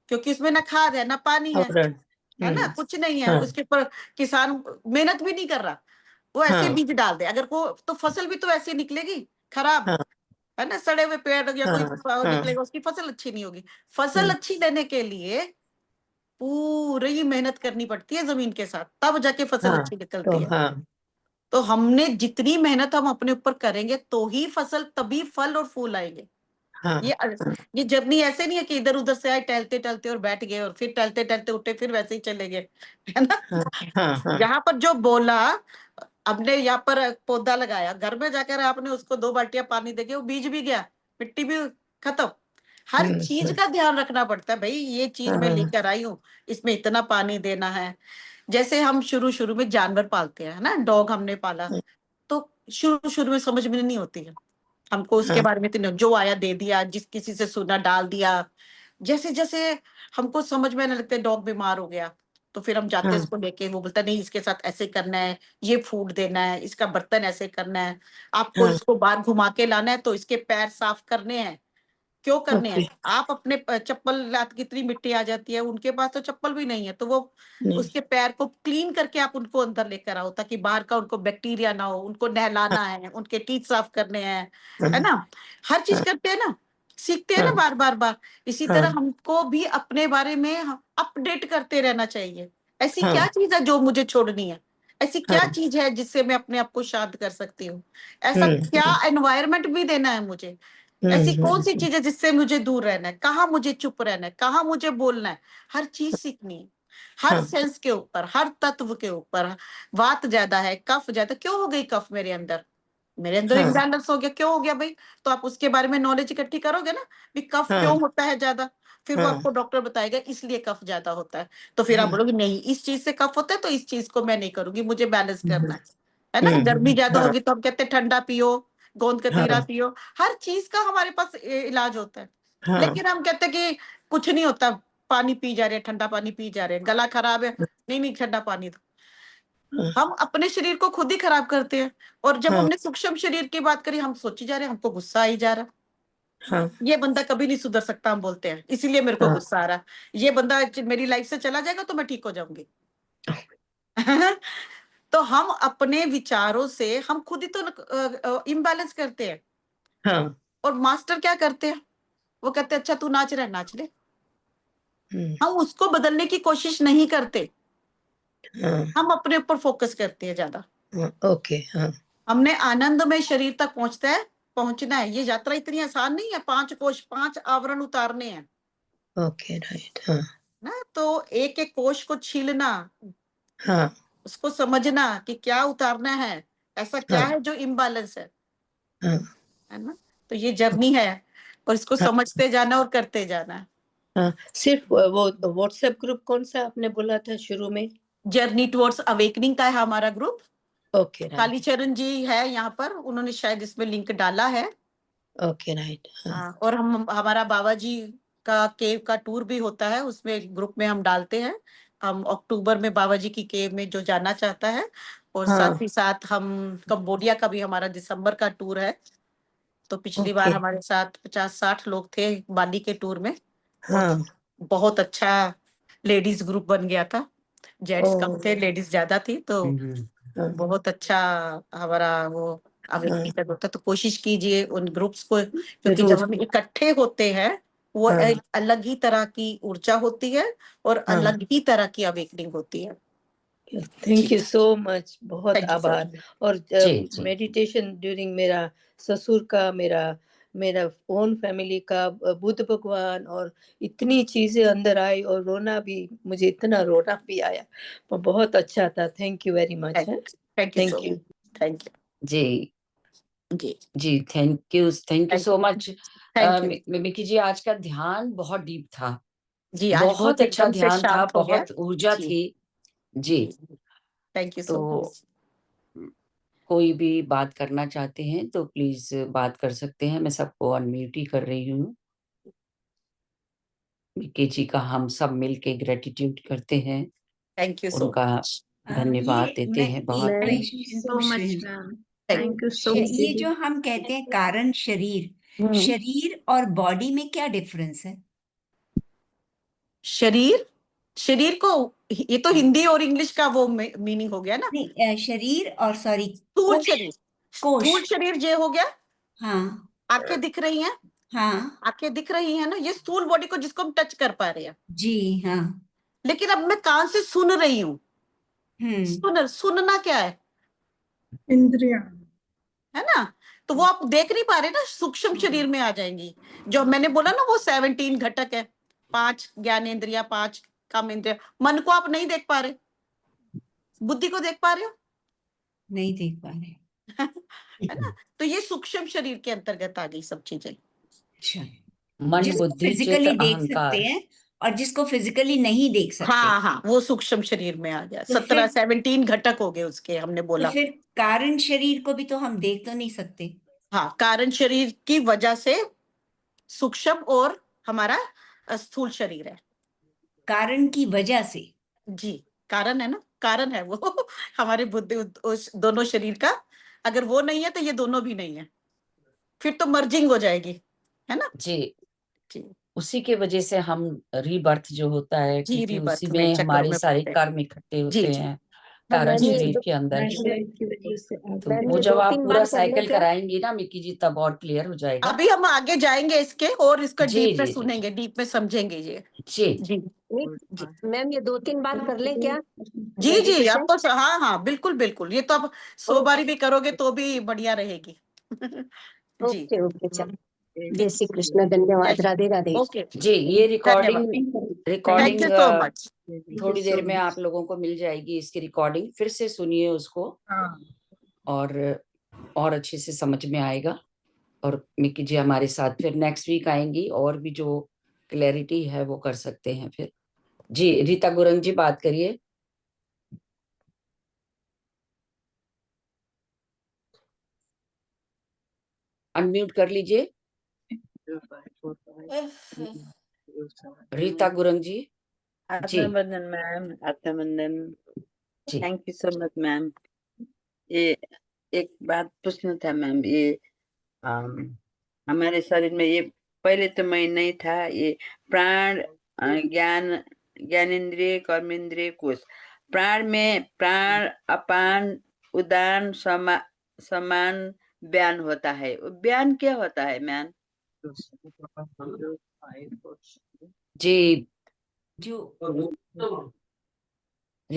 क्योंकि उसमें ना खाद है ना पानी आवरण, है ना, कुछ नहीं है हाँ, उसके ऊपर, किसान मेहनत भी नहीं कर रहा, वो ऐसे हाँ, बीज डाल दे, अगर को तो फसल भी तो ऐसे निकलेगी खराब, हाँ, है ना, सड़े हुए पेड़ या कोई हाँ, हाँ, निकलेगा, उसकी फसल अच्छी नहीं होगी। फसल अच्छी देने के लिए पूरी मेहनत करनी पड़ती है जमीन के साथ, तब जाके फसल हाँ, अच्छी निकलती तो है। हाँ, तो हमने जितनी मेहनत हम अपने ऊपर करेंगे तो ही फसल, तभी फल और फूल आएंगे। हाँ, ये ये जर्नी ऐसे नहीं है कि इधर उधर से आए टहलते टहलते और बैठ गए और फिर टहलते टहलते उठे फिर वैसे ही चले गए, है ना। हाँ, हाँ, हाँ, यहाँ पर जो बोला, हमने यहाँ पर पौधा लगाया, घर में जाकर आपने उसको 2 बाल्टियां पानी देके वो बीज भी गया, मिट्टी भी खत्म। हर चीज का ध्यान रखना पड़ता है भाई, ये चीज मैं हाँ, लेकर आई हूँ, इसमें इतना पानी देना है। जैसे हम शुरू शुरू में जानवर पालते हैं ना, डॉग हमने पाला, तो शुरू शुरू में समझ में नहीं होती है हमको उसके हाँ, बारे में, तो जो आया दे दिया, जिस किसी से सुना डाल दिया। जैसे जैसे हमको समझ में आने लगते, डॉग बीमार हो गया तो फिर हम जाते हैं हाँ, इसको लेके, वो बोलता नहीं इसके साथ ऐसे करना है, ये फूड देना है, इसका बर्तन ऐसे करना है, आपको हाँ, इसको बाहर घुमा के लाना है तो इसके पैर साफ करने हैं। क्यों करने ओके, हैं? आप अपने चप्पल लात, कितनी मिट्टी आ जाती है, उनके पास तो चप्पल भी नहीं है, तो वो नहीं, उसके पैर को क्लीन करके आप उनको अंदर लेकर आओ, ताकि बाहर का उनको बैक्टीरिया ना हो, उनको हाँ, नहलाना है, उनके टीथ साफ करने हैं, है हाँ, ना। हर चीज हाँ, करते हैं ना, सीखते हैं ना हाँ, बार बार बार। इसी तरह हाँ, हमको भी अपने बारे में अपडेट करते रहना चाहिए। ऐसी क्या हाँ, चीज है जो मुझे छोड़नी है? ऐसी क्या हाँ, चीज है जिससे मैं अपने आप को शांत कर सकती हूँ? ऐसा क्या एनवायरनमेंट भी देना है मुझे? ऐसी कौन सी चीज है जिससे मुझे दूर रहना है, कहाँ मुझे चुप रहना है, कहाँ मुझे बोलना है? हर चीज सीखनी है, हर हाँ, सेंस के ऊपर, हर तत्व के ऊपर। वात ज्यादा है, कफ ज्यादा, क्यों हो गई कफ मेरे अंदर? मेरे अंदर हाँ, इम्बैलेंस हो गया, क्यों हो गया भाई? तो आप उसके बारे में नॉलेज इकट्ठी करोगे ना, भी कफ हाँ, क्यों होता है ज्यादा, फिर वो हाँ, आपको डॉक्टर बताएगा इसलिए कफ ज्यादा होता है। तो फिर आप हाँ, बोलोगे नहीं, इस चीज से कफ होता है तो इस चीज को मैं नहीं करूंगी, मुझे बैलेंस करना है ना। गर्मी ज्यादा हाँ, होगी तो हम कहते हैं ठंडा पियो, गोंद कतीरा हाँ, पियो। हर चीज का हमारे पास इलाज होता है, हाँ, लेकिन हम कहते हैं कि कुछ नहीं होता, पानी पी जा रहे हैं, ठंडा पानी पी जा रहे हैं, गला खराब है, नहीं नहीं ठंडा पानी दो। हम अपने शरीर को खुद ही खराब करते हैं। और जब हाँ, हमने सूक्ष्म शरीर की बात करी, हम सोची जा रहे हैं, हमको गुस्सा आई जा रहा, हाँ, ये बंदा कभी नहीं सुधर सकता, हम बोलते हैं, इसीलिए मेरे को हाँ, गुस्सा आ रहा, ये बंदा मेरी लाइफ से चला जाएगा तो मैं ठीक हो जाऊंगी। तो हम अपने विचारों से हम खुद ही तो इम्बैलेंस करते हैं। हाँ, और मास्टर क्या करते हैं? वो कहते हैं अच्छा तू नाच रहा है, नाच ले। हम उसको बदलने की कोशिश नहीं करते, हाँ, हम अपने ऊपर फोकस करते हैं ज्यादा। हाँ, ओके, हाँ, हमने आनंदमय शरीर तक पहुंचना है। ये यात्रा इतनी आसान नहीं है, 5 कोश 5 आवरण उतारने हैं ओके, राइट, हाँ, ना। तो एक एक कोश को छीलना, हाँ, उसको समझना कि क्या उतारना है, ऐसा क्या हाँ, है जो इम्बैलेंस हाँ, है ना। तो ये जर्नी है, और इसको हाँ, समझते जाना और करते जाना है। हाँ, सिर्फ वो व्हाट्सएप ग्रुप कौन सा आपने बोला था शुरू में? जर्नी टुवर्ड्स अवेकनिंग का है हमारा ग्रुप। ओके, राइट, कालीचरण जी है यहाँ पर, उन्होंने शायद इसमें लिंक डाला है। ओके, राइट, हाँ, हाँ, और हम हमारा बाबा जी का केव का टूर भी होता है, उसमें ग्रुप में हम डालते हैं। हम अक्टूबर में बाबा जी की केव में जो जाना चाहता है, और हाँ, साथ ही साथ हम कंबोडिया का भी हमारा दिसंबर का टूर है। तो पिछली बार ओके, हमारे साथ 50-60 लोग थे बाली के टूर में, और हाँ, बहुत अच्छा लेडीज ग्रुप बन गया था। जेंट्स कम ओ, थे, लेडीज ज्यादा थी, तो हाँ, बहुत अच्छा हमारा वो हाँ, अवेकनिंग होता है। तो कोशिश कीजिए उन ग्रुप्स को, क्योंकि जब जरूर, हम इकट्ठे होते हैं, वो हाँ, एक अलग ही तरह की ऊर्जा होती है, और हाँ, अलग ही तरह की अवेकनिंग होती है। थैंक यू सो मच, बहुत थैंक यू आभार। सर। और जी जी मेडिटेशन ड्यूरिंग मेरा ससुर का, मेरा मेरा ओन फैमिली का, बुद्ध भगवान, और इतनी चीजें अंदर आई, और रोना भी, मुझे इतना रोना भी आया, पर बहुत अच्छा था। Thank you very much. Thank you thank so you. Much, thank you जी जी, जी, thank you Thank so much. Thank you Miki ji, आज का ध्यान बहुत डीप था, जी। आज बहुत बहुत अच्छा एकदम से ध्यान था, शांत हो गया बहुत ऊर्जा जी थी। जी, जी, थैंक यू तो सो मच। कोई भी बात करना चाहते हैं तो प्लीज बात कर सकते हैं। मैं सबको अनम्यूट ही कर रही हूँ। मिकी जी का हम सब मिलके ग्रेटिट्यूड करते हैं, थैंक यू सो उनका मच, धन्यवाद देते हैं बहुत मैं- बहुत। Thank you so much ma'am, thank thank you सो ये जो हम कहते हैं कारण शरीर, यू। शरीर और बॉडी में क्या डिफरेंस है? शरीर, शरीर को, ये तो हिंदी और इंग्लिश का वो मीनिंग हो गया ना। नहीं, शरीर और सॉरी स्थूल शरीर, कोश। स्थूल शरीर ये हो गया। हाँ आंखें दिख रही हैं, हाँ आंखें दिख रही हैं ना, ये स्थूल बॉडी को जिसको हम टच कर पा रहे हैं। जी हाँ। लेकिन अब मैं कान से सुन रही हूँ, सुनना क्या है इंद्रिया। है ना? तो वो आप देख नहीं पा रहे ना, सूक्ष्म शरीर में आ जाएंगी। जो मैंने बोला ना, वो 17 घटक है, 5 ज्ञानेंद्रिया, 5 काम इंद्रिया। मन को आप नहीं देख पा रहे, बुद्धि को देख पा रहे हो नहीं देख पा रहे। है ना? तो ये सूक्ष्म शरीर के अंतर्गत आ गई सब चीजें। अच्छा, मन जिसको बुद्धि चित्त फिजिकली देख सकते अहंकार। हैं और जिसको फिजिकली नहीं देख सकते। हाँ हाँ, वो सूक्ष्म शरीर में आ गया। तो 17 घटक हो गए उसके, हमने तो बोला। फिर कारण शरीर को भी तो हम देख तो नहीं सकते। हाँ, कारण शरीर की वजह से सूक्ष्म और हमारा स्थूल शरीर है। कारण की वजह से। जी, कारण है ना, कारण है वो हमारे बुद्धि उस दोनों शरीर का। अगर वो नहीं है तो ये दोनों भी नहीं है, फिर तो मर्जिंग हो जाएगी, है ना? जी, जी उसी के वजह से हम रीबर्थ जो होता है, जी, क्योंकि रीबर्थ उसी में, में चक्रों हमारे में सारे पड़ते हैं। कर्म इकट्ठे जी होते जी हैं हाँ, कारण मैम ये शरीर के अंदर। की वजह से तो मैम वो ये जब 2-3 आप पूरा बार कर ले साइकिल क्या? कराएंगी ना मिक्की जी, तब और क्लियर हो जाएगा। अभी हम आगे जाएंगे इसके, और इसका जी, डीप में जी, जी। सुनेंगे, डीप में समझेंगे ये। जी जी नहीं, मैम ये 2-3 बार कर ले क्या? जी जी, 20%? आपको हाँ हाँ, बिल्कुल बिल्कुल। ये तो आप 100 बारी भी करोगे तो भी बढ़िया रहेगी जी। ओके ओके, चलो। जय श्री कृष्ण, धन्यवाद, राधे राधे। ओके जी, ये recording thank you so much. थोड़ी देर में आप लोगों को मिल जाएगी। इसकी रिकॉर्डिंग फिर से सुनिए उसको, और अच्छे से समझ में आएगा। और मिक्की जी हमारे साथ फिर नेक्स्ट वीक आएंगी, और भी जो क्लैरिटी है वो कर सकते हैं फिर। जी, रीता गुरंग जी बात करिए। अनम्यूट कर लीजिए रीता गुरंग जी। जी अभिनंदन मैम, अभिनंदन। जी, thank you so much ma'am. ये एक बात पूछना था मैम, ये हमारे शरीर में ये पहले तो मैं नहीं था, ये प्राण, ज्ञान, ज्ञानेंद्रिय, कर्मेंद्रिय, कोश। प्राण में प्राण, अपान, उदान, समान व्यान होता है। व्यान क्या होता है मैम? जी, जो